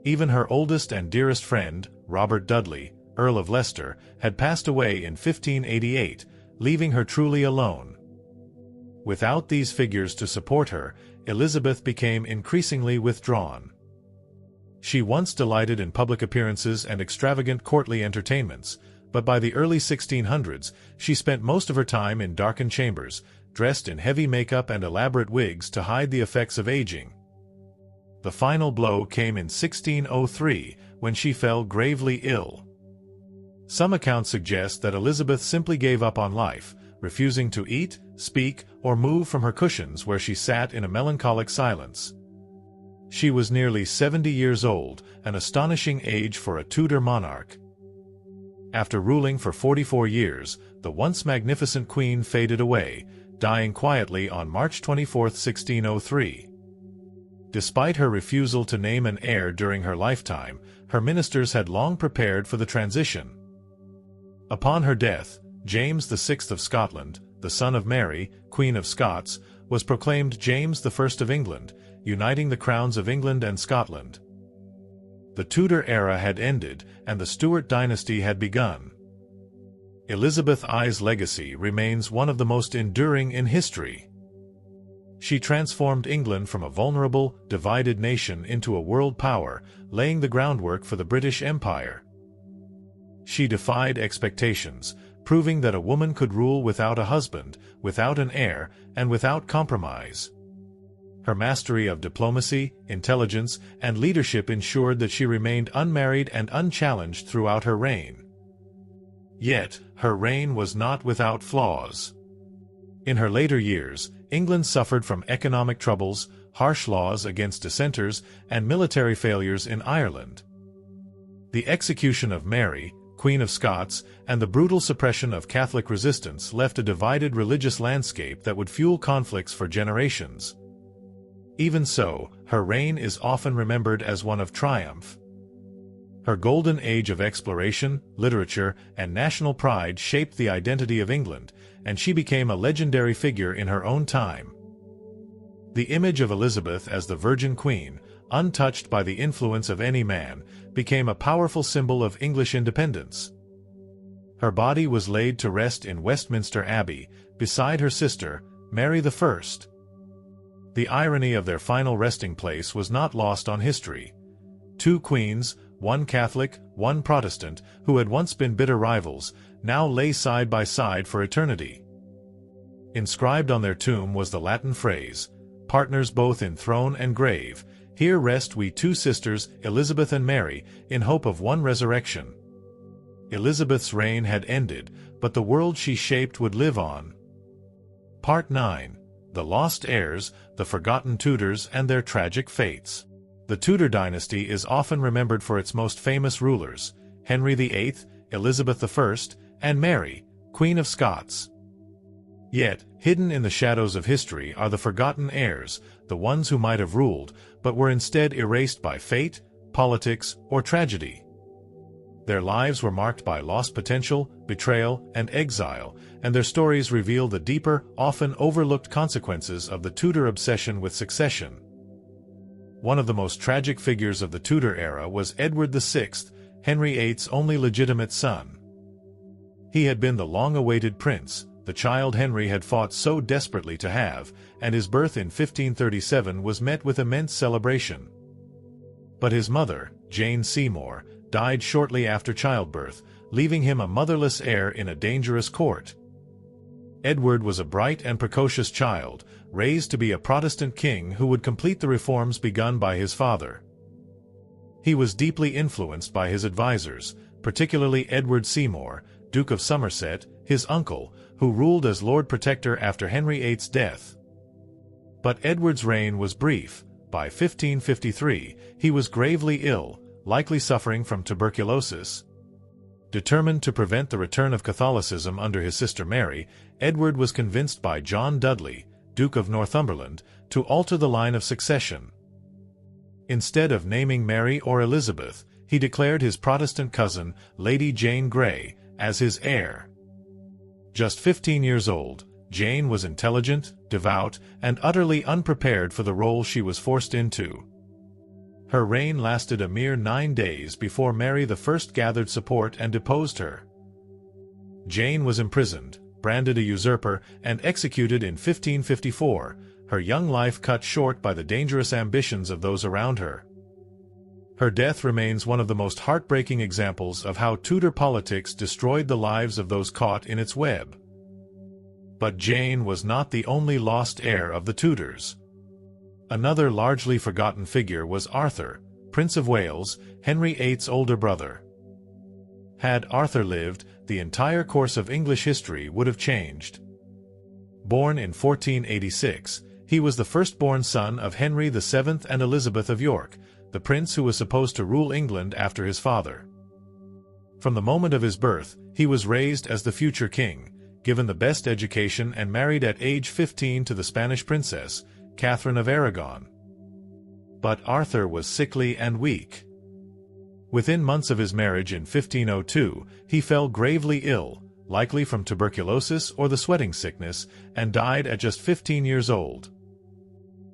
Even her oldest and dearest friend, Robert Dudley, Earl of Leicester, had passed away in 1588, leaving her truly alone. Without these figures to support her, Elizabeth became increasingly withdrawn. She once delighted in public appearances and extravagant courtly entertainments, but by the early 1600s, she spent most of her time in darkened chambers, dressed in heavy makeup and elaborate wigs to hide the effects of aging. The final blow came in 1603, when she fell gravely ill. Some accounts suggest that Elizabeth simply gave up on life, refusing to eat, speak, or move from her cushions where she sat in a melancholic silence. She was nearly 70 years old, an astonishing age for a Tudor monarch. After ruling for 44 years, the once magnificent queen faded away, dying quietly on March 24, 1603. Despite her refusal to name an heir during her lifetime, her ministers had long prepared for the transition. Upon her death, James VI of Scotland, the son of Mary, Queen of Scots, was proclaimed James I of England, uniting the crowns of England and Scotland. The Tudor era had ended, and the Stuart dynasty had begun. Elizabeth I's legacy remains one of the most enduring in history. She transformed England from a vulnerable, divided nation into a world power, laying the groundwork for the British Empire. She defied expectations, proving that a woman could rule without a husband, without an heir, and without compromise. Her mastery of diplomacy, intelligence, and leadership ensured that she remained unmarried and unchallenged throughout her reign. Yet, her reign was not without flaws. In her later years, England suffered from economic troubles, harsh laws against dissenters, and military failures in Ireland. The execution of Mary, Queen of Scots, and the brutal suppression of Catholic resistance left a divided religious landscape that would fuel conflicts for generations. Even so, her reign is often remembered as one of triumph. Her golden age of exploration, literature, and national pride shaped the identity of England, and she became a legendary figure in her own time. The image of Elizabeth as the Virgin Queen, untouched by the influence of any man, became a powerful symbol of English independence. Her body was laid to rest in Westminster Abbey, beside her sister, Mary I. The irony of their final resting place was not lost on history. Two queens, one Catholic, one Protestant, who had once been bitter rivals, now lay side by side for eternity. Inscribed on their tomb was the Latin phrase, "Partners both in throne and grave, here rest we two sisters, Elizabeth and Mary, in hope of one resurrection." Elizabeth's reign had ended, but the world she shaped would live on. Part 9. The Lost Heirs, the Forgotten Tudors and Their Tragic Fates. The Tudor dynasty is often remembered for its most famous rulers, Henry VIII, Elizabeth I, and Mary, Queen of Scots. Yet, hidden in the shadows of history are the forgotten heirs, the ones who might have ruled, but were instead erased by fate, politics, or tragedy. Their lives were marked by lost potential, betrayal, and exile, and their stories reveal the deeper, often overlooked consequences of the Tudor obsession with succession. One of the most tragic figures of the Tudor era was Edward VI, Henry VIII's only legitimate son. He had been the long-awaited prince, the child Henry had fought so desperately to have, and his birth in 1537 was met with immense celebration. But his mother, Jane Seymour, died shortly after childbirth, leaving him a motherless heir in a dangerous court. Edward was a bright and precocious child, raised to be a Protestant king who would complete the reforms begun by his father. He was deeply influenced by his advisors, particularly Edward Seymour, Duke of Somerset, his uncle, who ruled as Lord Protector after Henry VIII's death. But Edward's reign was brief. By 1553, he was gravely ill, likely suffering from tuberculosis. Determined to prevent the return of Catholicism under his sister Mary, Edward was convinced by John Dudley, Duke of Northumberland, to alter the line of succession. Instead of naming Mary or Elizabeth, he declared his Protestant cousin, Lady Jane Grey, as his heir. Just 15 years old, Jane was intelligent, devout, and utterly unprepared for the role she was forced into. Her reign lasted a mere 9 days before Mary I gathered support and deposed her. Jane was imprisoned, branded a usurper, and executed in 1554, her young life cut short by the dangerous ambitions of those around her. Her death remains one of the most heartbreaking examples of how Tudor politics destroyed the lives of those caught in its web. But Jane was not the only lost heir of the Tudors. Another largely forgotten figure was Arthur, Prince of Wales, Henry VIII's older brother. Had Arthur lived, the entire course of English history would have changed. Born in 1486, he was the firstborn son of Henry VII and Elizabeth of York, the prince who was supposed to rule England after his father. From the moment of his birth, he was raised as the future king, given the best education and married at age 15 to the Spanish princess, Catherine of Aragon. But Arthur was sickly and weak. Within months of his marriage in 1502, he fell gravely ill, likely from tuberculosis or the sweating sickness, and died at just 15 years old.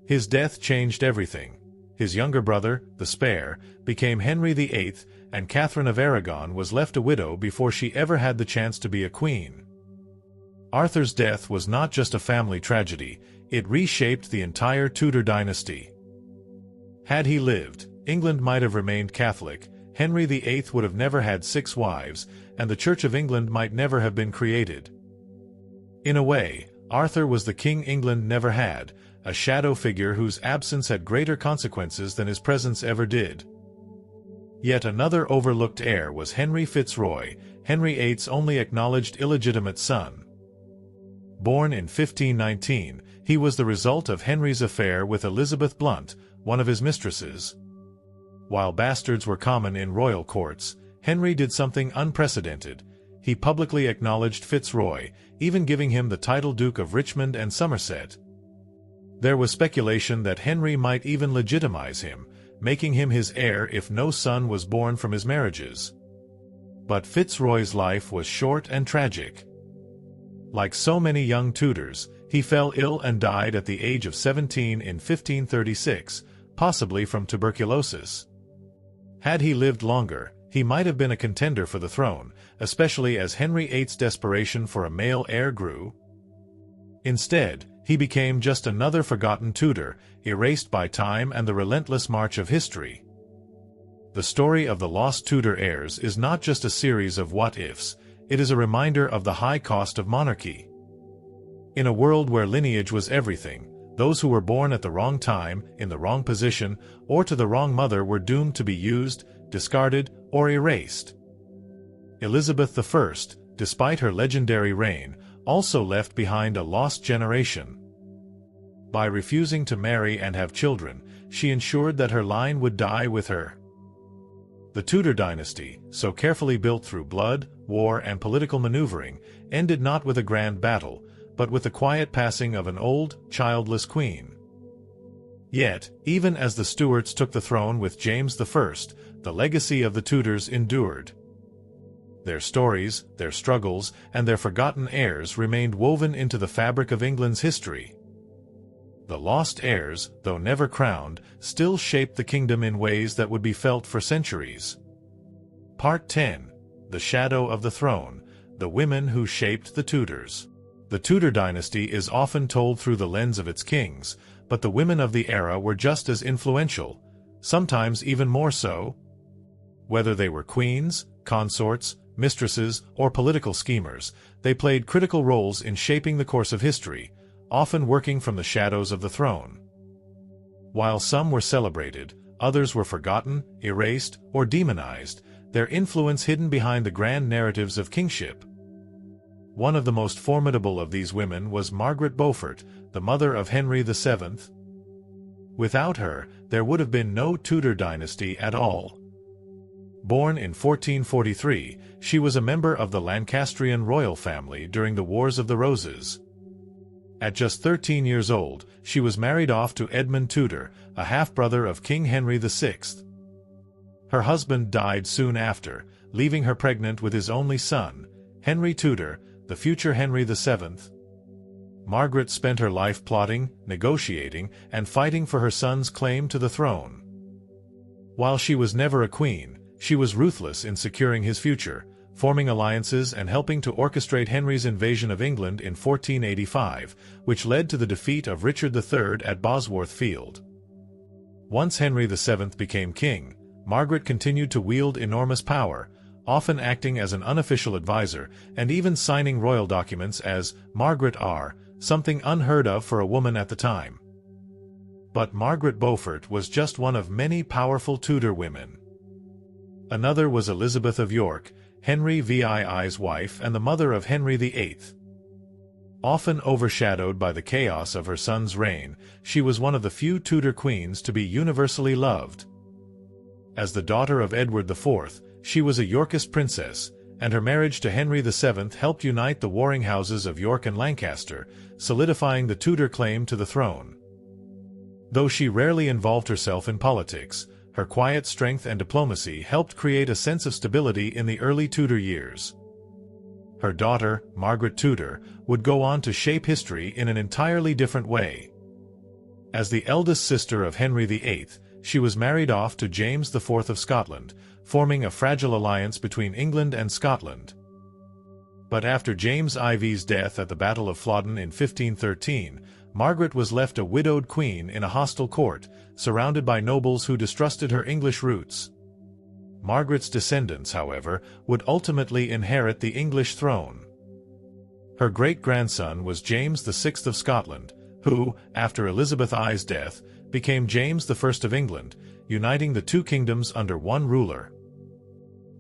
His death changed everything. His younger brother, the Spare, became Henry VIII, and Catherine of Aragon was left a widow before she ever had the chance to be a queen. Arthur's death was not just a family tragedy, it reshaped the entire Tudor dynasty. Had he lived, England might have remained Catholic, Henry VIII would have never had 6 wives, and the Church of England might never have been created. In a way, Arthur was the king England never had, a shadow figure whose absence had greater consequences than his presence ever did. Yet another overlooked heir was Henry Fitzroy, Henry VIII's only acknowledged illegitimate son. Born in 1519, he was the result of Henry's affair with Elizabeth Blount, one of his mistresses. While bastards were common in royal courts, Henry did something unprecedented. He publicly acknowledged Fitzroy, even giving him the title Duke of Richmond and Somerset. There was speculation that Henry might even legitimize him, making him his heir if no son was born from his marriages. But Fitzroy's life was short and tragic. Like so many young Tudors, he fell ill and died at the age of 17 in 1536, possibly from tuberculosis. Had he lived longer, he might have been a contender for the throne, especially as Henry VIII's desperation for a male heir grew. Instead, he became just another forgotten Tudor, erased by time and the relentless march of history. The story of the lost Tudor heirs is not just a series of what-ifs, it is a reminder of the high cost of monarchy. In a world where lineage was everything, those who were born at the wrong time, in the wrong position, or to the wrong mother were doomed to be used, discarded, or erased. Elizabeth I, despite her legendary reign, also left behind a lost generation. By refusing to marry and have children, she ensured that her line would die with her. The Tudor dynasty, so carefully built through blood, war, and political maneuvering, ended not with a grand battle, but with the quiet passing of an old, childless queen. Yet, even as the Stuarts took the throne with James I, the legacy of the Tudors endured. Their stories, their struggles, and their forgotten heirs remained woven into the fabric of England's history. The lost heirs, though never crowned, still shaped the kingdom in ways that would be felt for centuries. Part 10. The Shadow of the Throne, the Women Who Shaped the Tudors. The Tudor dynasty is often told through the lens of its kings, but the women of the era were just as influential, sometimes even more so. Whether they were queens, consorts, mistresses, or political schemers, they played critical roles in shaping the course of history, often working from the shadows of the throne. While some were celebrated, others were forgotten, erased, or demonized, their influence hidden behind the grand narratives of kingship. One of the most formidable of these women was Margaret Beaufort, the mother of Henry VII. Without her, there would have been no Tudor dynasty at all. Born in 1443, she was a member of the Lancastrian royal family during the Wars of the Roses. At just 13 years old, she was married off to Edmund Tudor, a half-brother of King Henry VI. Her husband died soon after, leaving her pregnant with his only son, Henry Tudor, the future Henry VII. Margaret spent her life plotting, negotiating, and fighting for her son's claim to the throne. While she was never a queen, she was ruthless in securing his future, forming alliances and helping to orchestrate Henry's invasion of England in 1485, which led to the defeat of Richard III at Bosworth Field. Once Henry VII became king, Margaret continued to wield enormous power, often acting as an unofficial advisor and even signing royal documents as Margaret R., something unheard of for a woman at the time. But Margaret Beaufort was just one of many powerful Tudor women. Another was Elizabeth of York, Henry VII's wife and the mother of Henry VIII. Often overshadowed by the chaos of her son's reign, she was one of the few Tudor queens to be universally loved. As the daughter of Edward IV, she was a Yorkist princess, and her marriage to Henry VII helped unite the warring houses of York and Lancaster, solidifying the Tudor claim to the throne. Though she rarely involved herself in politics, her quiet strength and diplomacy helped create a sense of stability in the early Tudor years. Her daughter, Margaret Tudor, would go on to shape history in an entirely different way. As the eldest sister of Henry VIII, she was married off to James IV of Scotland, forming a fragile alliance between England and Scotland. But after James Ives' death at the Battle of Flodden in 1513, Margaret was left a widowed queen in a hostile court, surrounded by nobles who distrusted her English roots. Margaret's descendants, however, would ultimately inherit the English throne. Her great-grandson was James VI of Scotland, who, after Elizabeth I's death, became James I of England, uniting the two kingdoms under one ruler.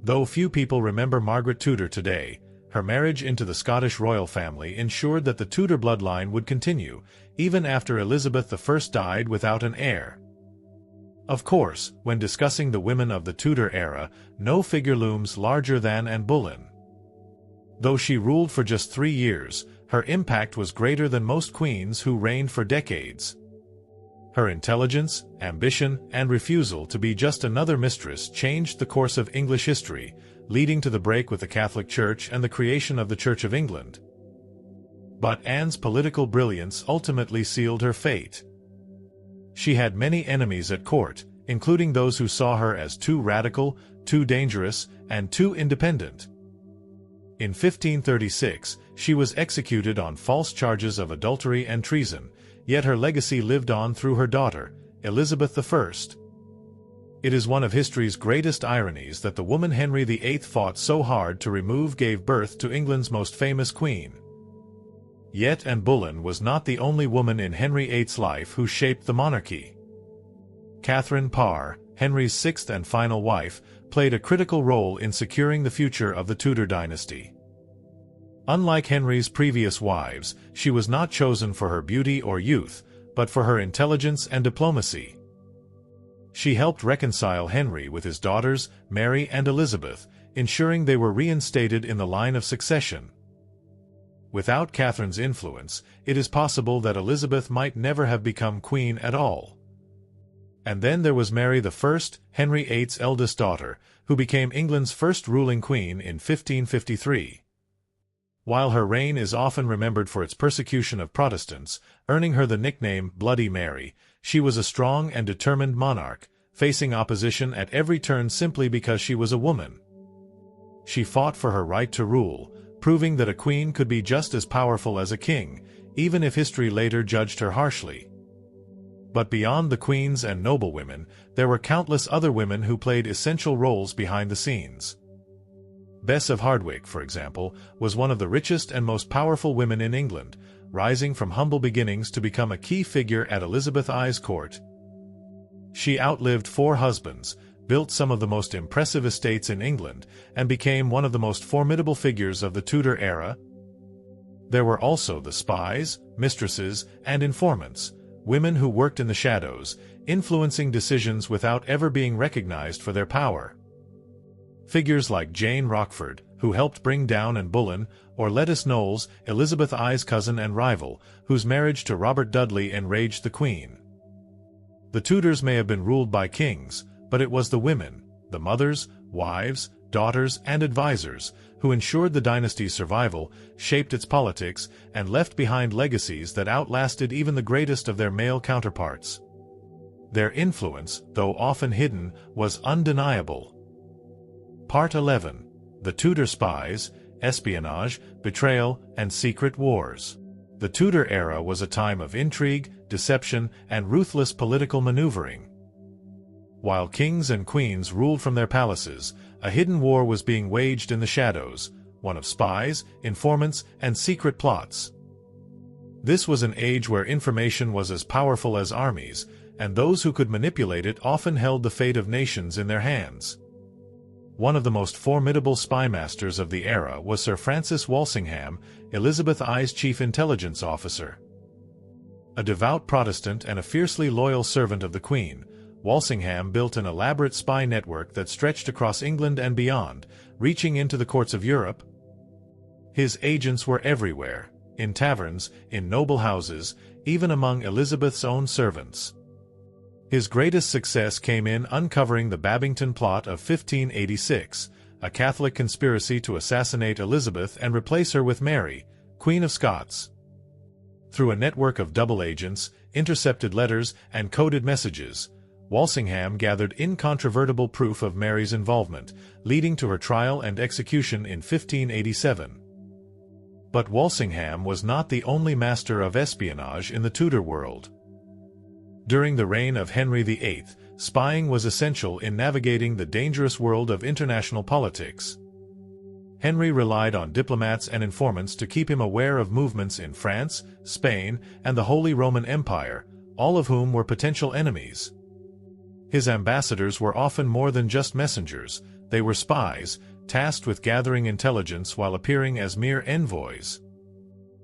Though few people remember Margaret Tudor today, her marriage into the Scottish royal family ensured that the Tudor bloodline would continue, even after Elizabeth I died without an heir. Of course, when discussing the women of the Tudor era, no figure looms larger than Anne Boleyn. Though she ruled for just 3 years, her impact was greater than most queens who reigned for decades. Her intelligence, ambition, and refusal to be just another mistress changed the course of English history, leading to the break with the Catholic Church and the creation of the Church of England. But Anne's political brilliance ultimately sealed her fate. She had many enemies at court, including those who saw her as too radical, too dangerous, and too independent. In 1536, she was executed on false charges of adultery and treason, yet her legacy lived on through her daughter, Elizabeth I. It is one of history's greatest ironies that the woman Henry VIII fought so hard to remove gave birth to England's most famous queen. Yet Anne Boleyn was not the only woman in Henry VIII's life who shaped the monarchy. Catherine Parr, Henry's sixth and final wife, played a critical role in securing the future of the Tudor dynasty. Unlike Henry's previous wives, she was not chosen for her beauty or youth, but for her intelligence and diplomacy. She helped reconcile Henry with his daughters, Mary and Elizabeth, ensuring they were reinstated in the line of succession. Without Catherine's influence, it is possible that Elizabeth might never have become queen at all. And then there was Mary I, Henry VIII's eldest daughter, who became England's first ruling queen in 1553. While her reign is often remembered for its persecution of Protestants, earning her the nickname Bloody Mary, she was a strong and determined monarch, facing opposition at every turn simply because she was a woman. She fought for her right to rule, proving that a queen could be just as powerful as a king, even if history later judged her harshly. But beyond the queens and noblewomen, there were countless other women who played essential roles behind the scenes. Bess of Hardwicke, for example, was one of the richest and most powerful women in England, rising from humble beginnings to become a key figure at Elizabeth I's court. She outlived 4 husbands, built some of the most impressive estates in England, and became one of the most formidable figures of the Tudor era. There were also the spies, mistresses, and informants, women who worked in the shadows, influencing decisions without ever being recognized for their power. Figures like Jane Rochford, who helped bring down Anne Boleyn, or Lettice Knowles, Elizabeth I's cousin and rival, whose marriage to Robert Dudley enraged the Queen. The Tudors may have been ruled by kings, but it was the women, the mothers, wives, daughters, and advisors, who ensured the dynasty's survival, shaped its politics, and left behind legacies that outlasted even the greatest of their male counterparts. Their influence, though often hidden, was undeniable. Part 11. The Tudor Spies, Espionage, Betrayal, and Secret Wars. The Tudor era was a time of intrigue, deception, and ruthless political maneuvering. While kings and queens ruled from their palaces, a hidden war was being waged in the shadows, one of spies, informants, and secret plots. This was an age where information was as powerful as armies, and those who could manipulate it often held the fate of nations in their hands. One of the most formidable spy masters of the era was Sir Francis Walsingham, Elizabeth I's chief intelligence officer. A devout Protestant and a fiercely loyal servant of the Queen, Walsingham built an elaborate spy network that stretched across England and beyond, reaching into the courts of Europe. His agents were everywhere, in taverns, in noble houses, even among Elizabeth's own servants. His greatest success came in uncovering the Babington Plot of 1586, a Catholic conspiracy to assassinate Elizabeth and replace her with Mary, Queen of Scots. Through a network of double agents, intercepted letters, and coded messages, Walsingham gathered incontrovertible proof of Mary's involvement, leading to her trial and execution in 1587. But Walsingham was not the only master of espionage in the Tudor world. During the reign of Henry VIII, spying was essential in navigating the dangerous world of international politics. Henry relied on diplomats and informants to keep him aware of movements in France, Spain, and the Holy Roman Empire, all of whom were potential enemies. His ambassadors were often more than just messengers; they were spies, tasked with gathering intelligence while appearing as mere envoys.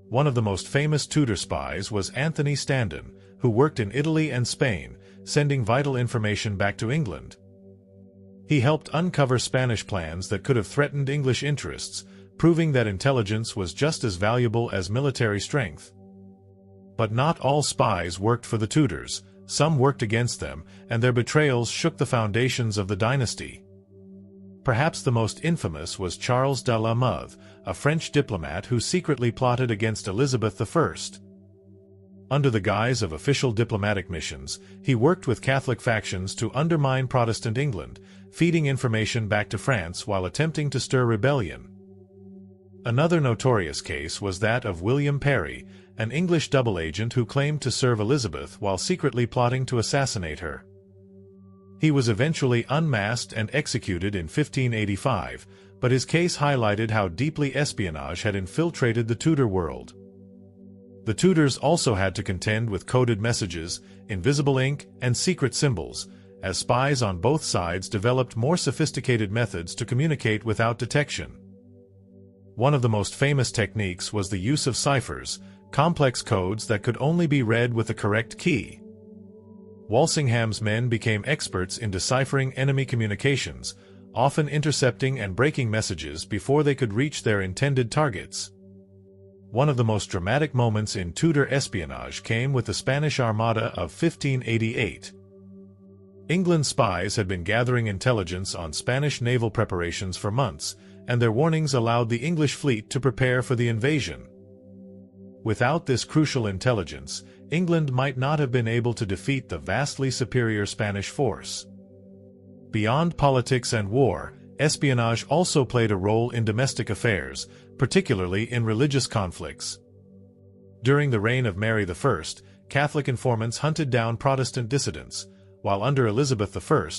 One of the most famous Tudor spies was Anthony Standen, who worked in Italy and Spain, sending vital information back to England. He helped uncover Spanish plans that could have threatened English interests, proving that intelligence was just as valuable as military strength. But not all spies worked for the Tudors; some worked against them, and their betrayals shook the foundations of the dynasty. Perhaps the most infamous was Charles de la Mothe, a French diplomat who secretly plotted against Elizabeth I. Under the guise of official diplomatic missions, he worked with Catholic factions to undermine Protestant England, feeding information back to France while attempting to stir rebellion. Another notorious case was that of William Parry, an English double agent who claimed to serve Elizabeth while secretly plotting to assassinate her. He was eventually unmasked and executed in 1585, but his case highlighted how deeply espionage had infiltrated the Tudor world. The Tudors also had to contend with coded messages, invisible ink, and secret symbols, as spies on both sides developed more sophisticated methods to communicate without detection. One of the most famous techniques was the use of ciphers, complex codes that could only be read with the correct key. Walsingham's men became experts in deciphering enemy communications, often intercepting and breaking messages before they could reach their intended targets. One of the most dramatic moments in Tudor espionage came with the Spanish Armada of 1588. England's spies had been gathering intelligence on Spanish naval preparations for months, and their warnings allowed the English fleet to prepare for the invasion. Without this crucial intelligence, England might not have been able to defeat the vastly superior Spanish force. Beyond politics and war, espionage also played a role in domestic affairs, particularly in religious conflicts. During the reign of Mary I, Catholic informants hunted down Protestant dissidents, while under Elizabeth I,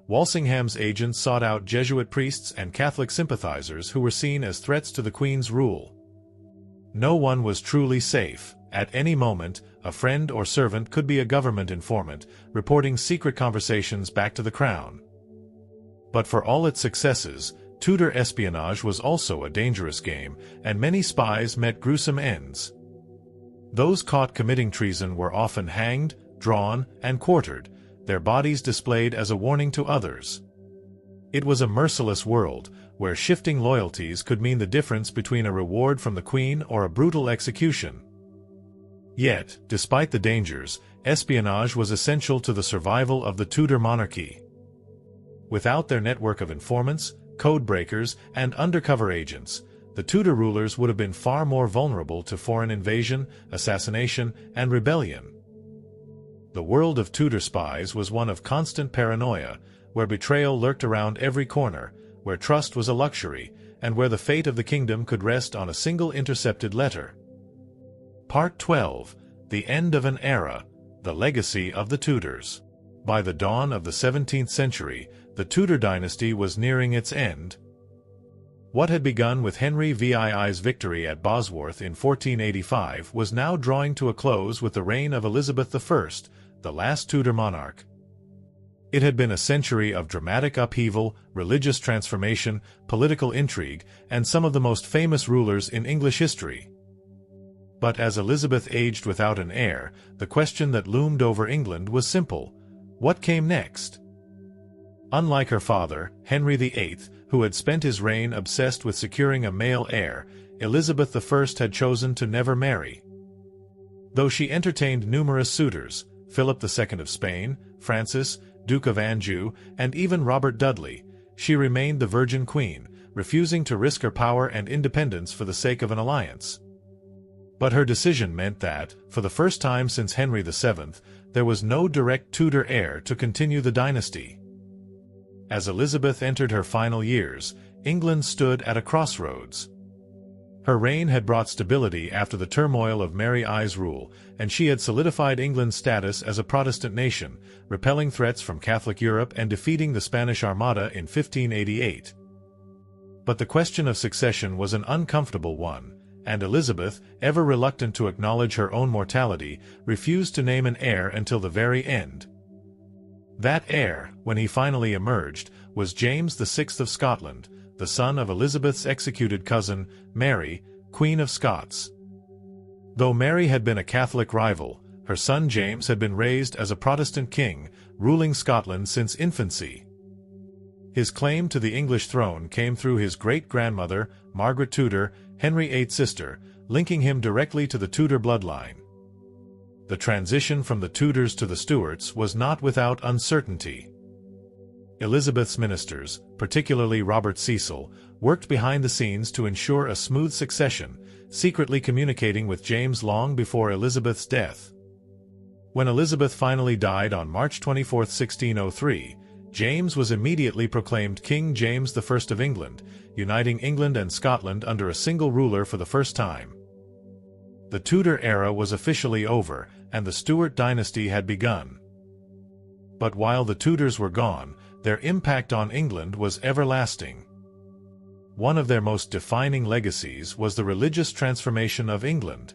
Walsingham's agents sought out Jesuit priests and Catholic sympathizers who were seen as threats to the Queen's rule. No one was truly safe. At any moment, a friend or servant could be a government informant, reporting secret conversations back to the Crown. But for all its successes, Tudor espionage was also a dangerous game, and many spies met gruesome ends. Those caught committing treason were often hanged, drawn, and quartered, their bodies displayed as a warning to others. It was a merciless world, where shifting loyalties could mean the difference between a reward from the Queen or a brutal execution. Yet, despite the dangers, espionage was essential to the survival of the Tudor monarchy. Without their network of informants, code breakers, and undercover agents, the Tudor rulers would have been far more vulnerable to foreign invasion, assassination, and rebellion. The world of Tudor spies was one of constant paranoia, where betrayal lurked around every corner, where trust was a luxury, and where the fate of the kingdom could rest on a single intercepted letter. Part 12. The End of an Era, The Legacy of the Tudors. By the dawn of the 17th century, the Tudor dynasty was nearing its end. What had begun with Henry VII's victory at Bosworth in 1485 was now drawing to a close with the reign of Elizabeth I, the last Tudor monarch. It had been a century of dramatic upheaval, religious transformation, political intrigue, and some of the most famous rulers in English history. But as Elizabeth aged without an heir, the question that loomed over England was simple: what came next? Unlike her father, Henry VIII, who had spent his reign obsessed with securing a male heir, Elizabeth I had chosen to never marry. Though she entertained numerous suitors, Philip II of Spain, Francis, Duke of Anjou, and even Robert Dudley, she remained the Virgin Queen, refusing to risk her power and independence for the sake of an alliance. But her decision meant that, for the first time since Henry VII, there was no direct Tudor heir to continue the dynasty. As Elizabeth entered her final years, England stood at a crossroads. Her reign had brought stability after the turmoil of Mary I's rule, and she had solidified England's status as a Protestant nation, repelling threats from Catholic Europe and defeating the Spanish Armada in 1588. But the question of succession was an uncomfortable one, and Elizabeth, ever reluctant to acknowledge her own mortality, refused to name an heir until the very end. That heir, when he finally emerged, was James VI of Scotland, the son of Elizabeth's executed cousin, Mary, Queen of Scots. Though Mary had been a Catholic rival, her son James had been raised as a Protestant king, ruling Scotland since infancy. His claim to the English throne came through his great-grandmother, Margaret Tudor, Henry VIII's sister, linking him directly to the Tudor bloodline. The transition from the Tudors to the Stuarts was not without uncertainty. Elizabeth's ministers, particularly Robert Cecil, worked behind the scenes to ensure a smooth succession, secretly communicating with James long before Elizabeth's death. When Elizabeth finally died on March 24, 1603, James was immediately proclaimed King James I of England, uniting England and Scotland under a single ruler for the first time. The Tudor era was officially over, and the Stuart dynasty had begun. But while the Tudors were gone, their impact on England was everlasting. One of their most defining legacies was the religious transformation of England.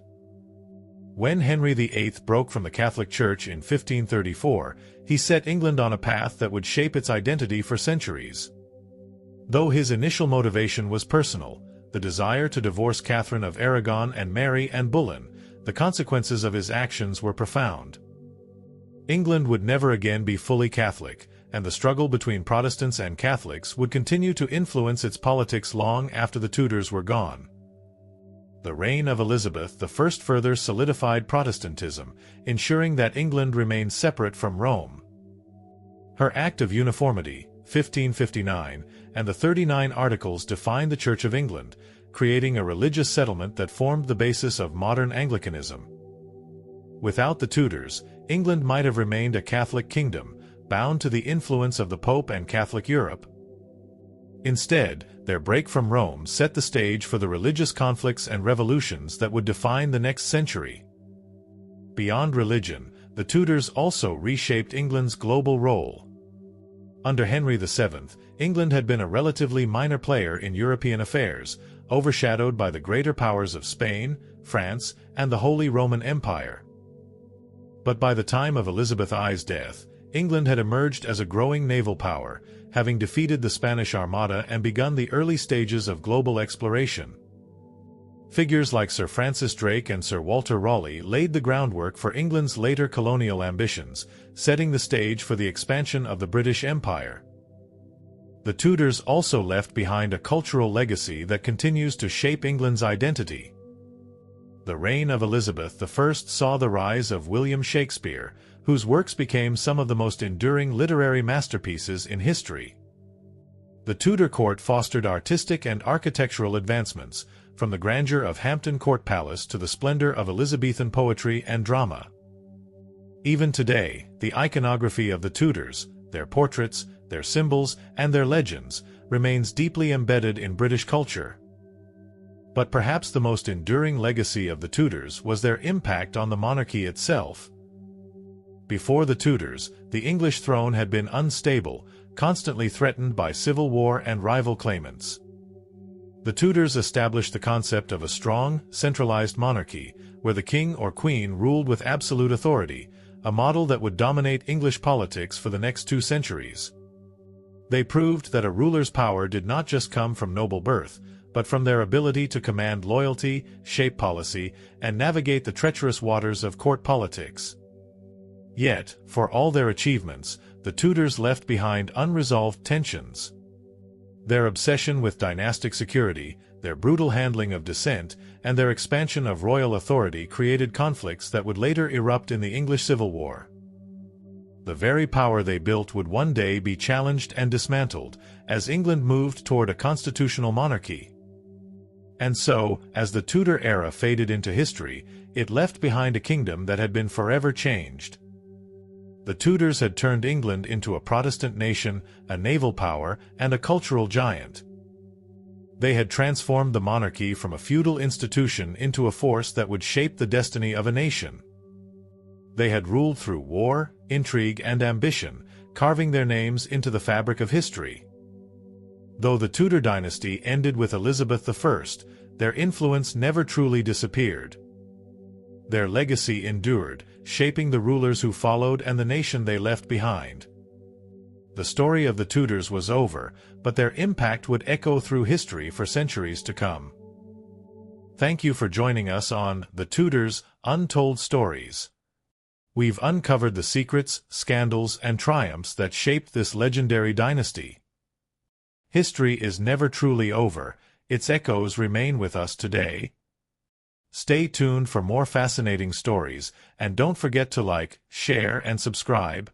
When Henry VIII broke from the Catholic Church in 1534, he set England on a path that would shape its identity for centuries. Though his initial motivation was personal, the desire to divorce Catherine of Aragon and marry Anne Boleyn, the consequences of his actions were profound. England would never again be fully Catholic, and the struggle between Protestants and Catholics would continue to influence its politics long after the Tudors were gone. The reign of Elizabeth I further solidified Protestantism, ensuring that England remained separate from Rome. Her Act of Uniformity, 1559, and the 39 Articles defined the Church of England, creating a religious settlement that formed the basis of modern Anglicanism. Without the Tudors, England might have remained a Catholic kingdom, bound to the influence of the Pope and Catholic Europe. Instead, their break from Rome set the stage for the religious conflicts and revolutions that would define the next century. Beyond religion, the Tudors also reshaped England's global role. Under Henry VII, England had been a relatively minor player in European affairs, overshadowed by the greater powers of Spain, France, and the Holy Roman Empire. But by the time of Elizabeth I's death, England had emerged as a growing naval power, having defeated the Spanish Armada and begun the early stages of global exploration. Figures like Sir Francis Drake and Sir Walter Raleigh laid the groundwork for England's later colonial ambitions, setting the stage for the expansion of the British Empire. The Tudors also left behind a cultural legacy that continues to shape England's identity. The reign of Elizabeth I saw the rise of William Shakespeare, whose works became some of the most enduring literary masterpieces in history. The Tudor court fostered artistic and architectural advancements, from the grandeur of Hampton Court Palace to the splendor of Elizabethan poetry and drama. Even today, the iconography of the Tudors, their portraits, their symbols, and their legends, remains deeply embedded in British culture. But perhaps the most enduring legacy of the Tudors was their impact on the monarchy itself. Before the Tudors, the English throne had been unstable, constantly threatened by civil war and rival claimants. The Tudors established the concept of a strong, centralized monarchy, where the king or queen ruled with absolute authority, a model that would dominate English politics for the next 2 centuries. They proved that a ruler's power did not just come from noble birth, but from their ability to command loyalty, shape policy, and navigate the treacherous waters of court politics. Yet, for all their achievements, the Tudors left behind unresolved tensions. Their obsession with dynastic security, their brutal handling of dissent, and their expansion of royal authority created conflicts that would later erupt in the English Civil War. The very power they built would one day be challenged and dismantled, as England moved toward a constitutional monarchy. And so, as the Tudor era faded into history, it left behind a kingdom that had been forever changed. The Tudors had turned England into a Protestant nation, a naval power, and a cultural giant. They had transformed the monarchy from a feudal institution into a force that would shape the destiny of a nation. They had ruled through war, intrigue, and ambition, carving their names into the fabric of history. Though the Tudor dynasty ended with Elizabeth I, their influence never truly disappeared. Their legacy endured, shaping the rulers who followed and the nation they left behind. The story of the Tudors was over, but their impact would echo through history for centuries to come. Thank you for joining us on The Tudors Untold Stories. We've uncovered the secrets, scandals, and triumphs that shaped this legendary dynasty. History is never truly over, its echoes remain with us today. Stay tuned for more fascinating stories, and don't forget to like, share, and subscribe.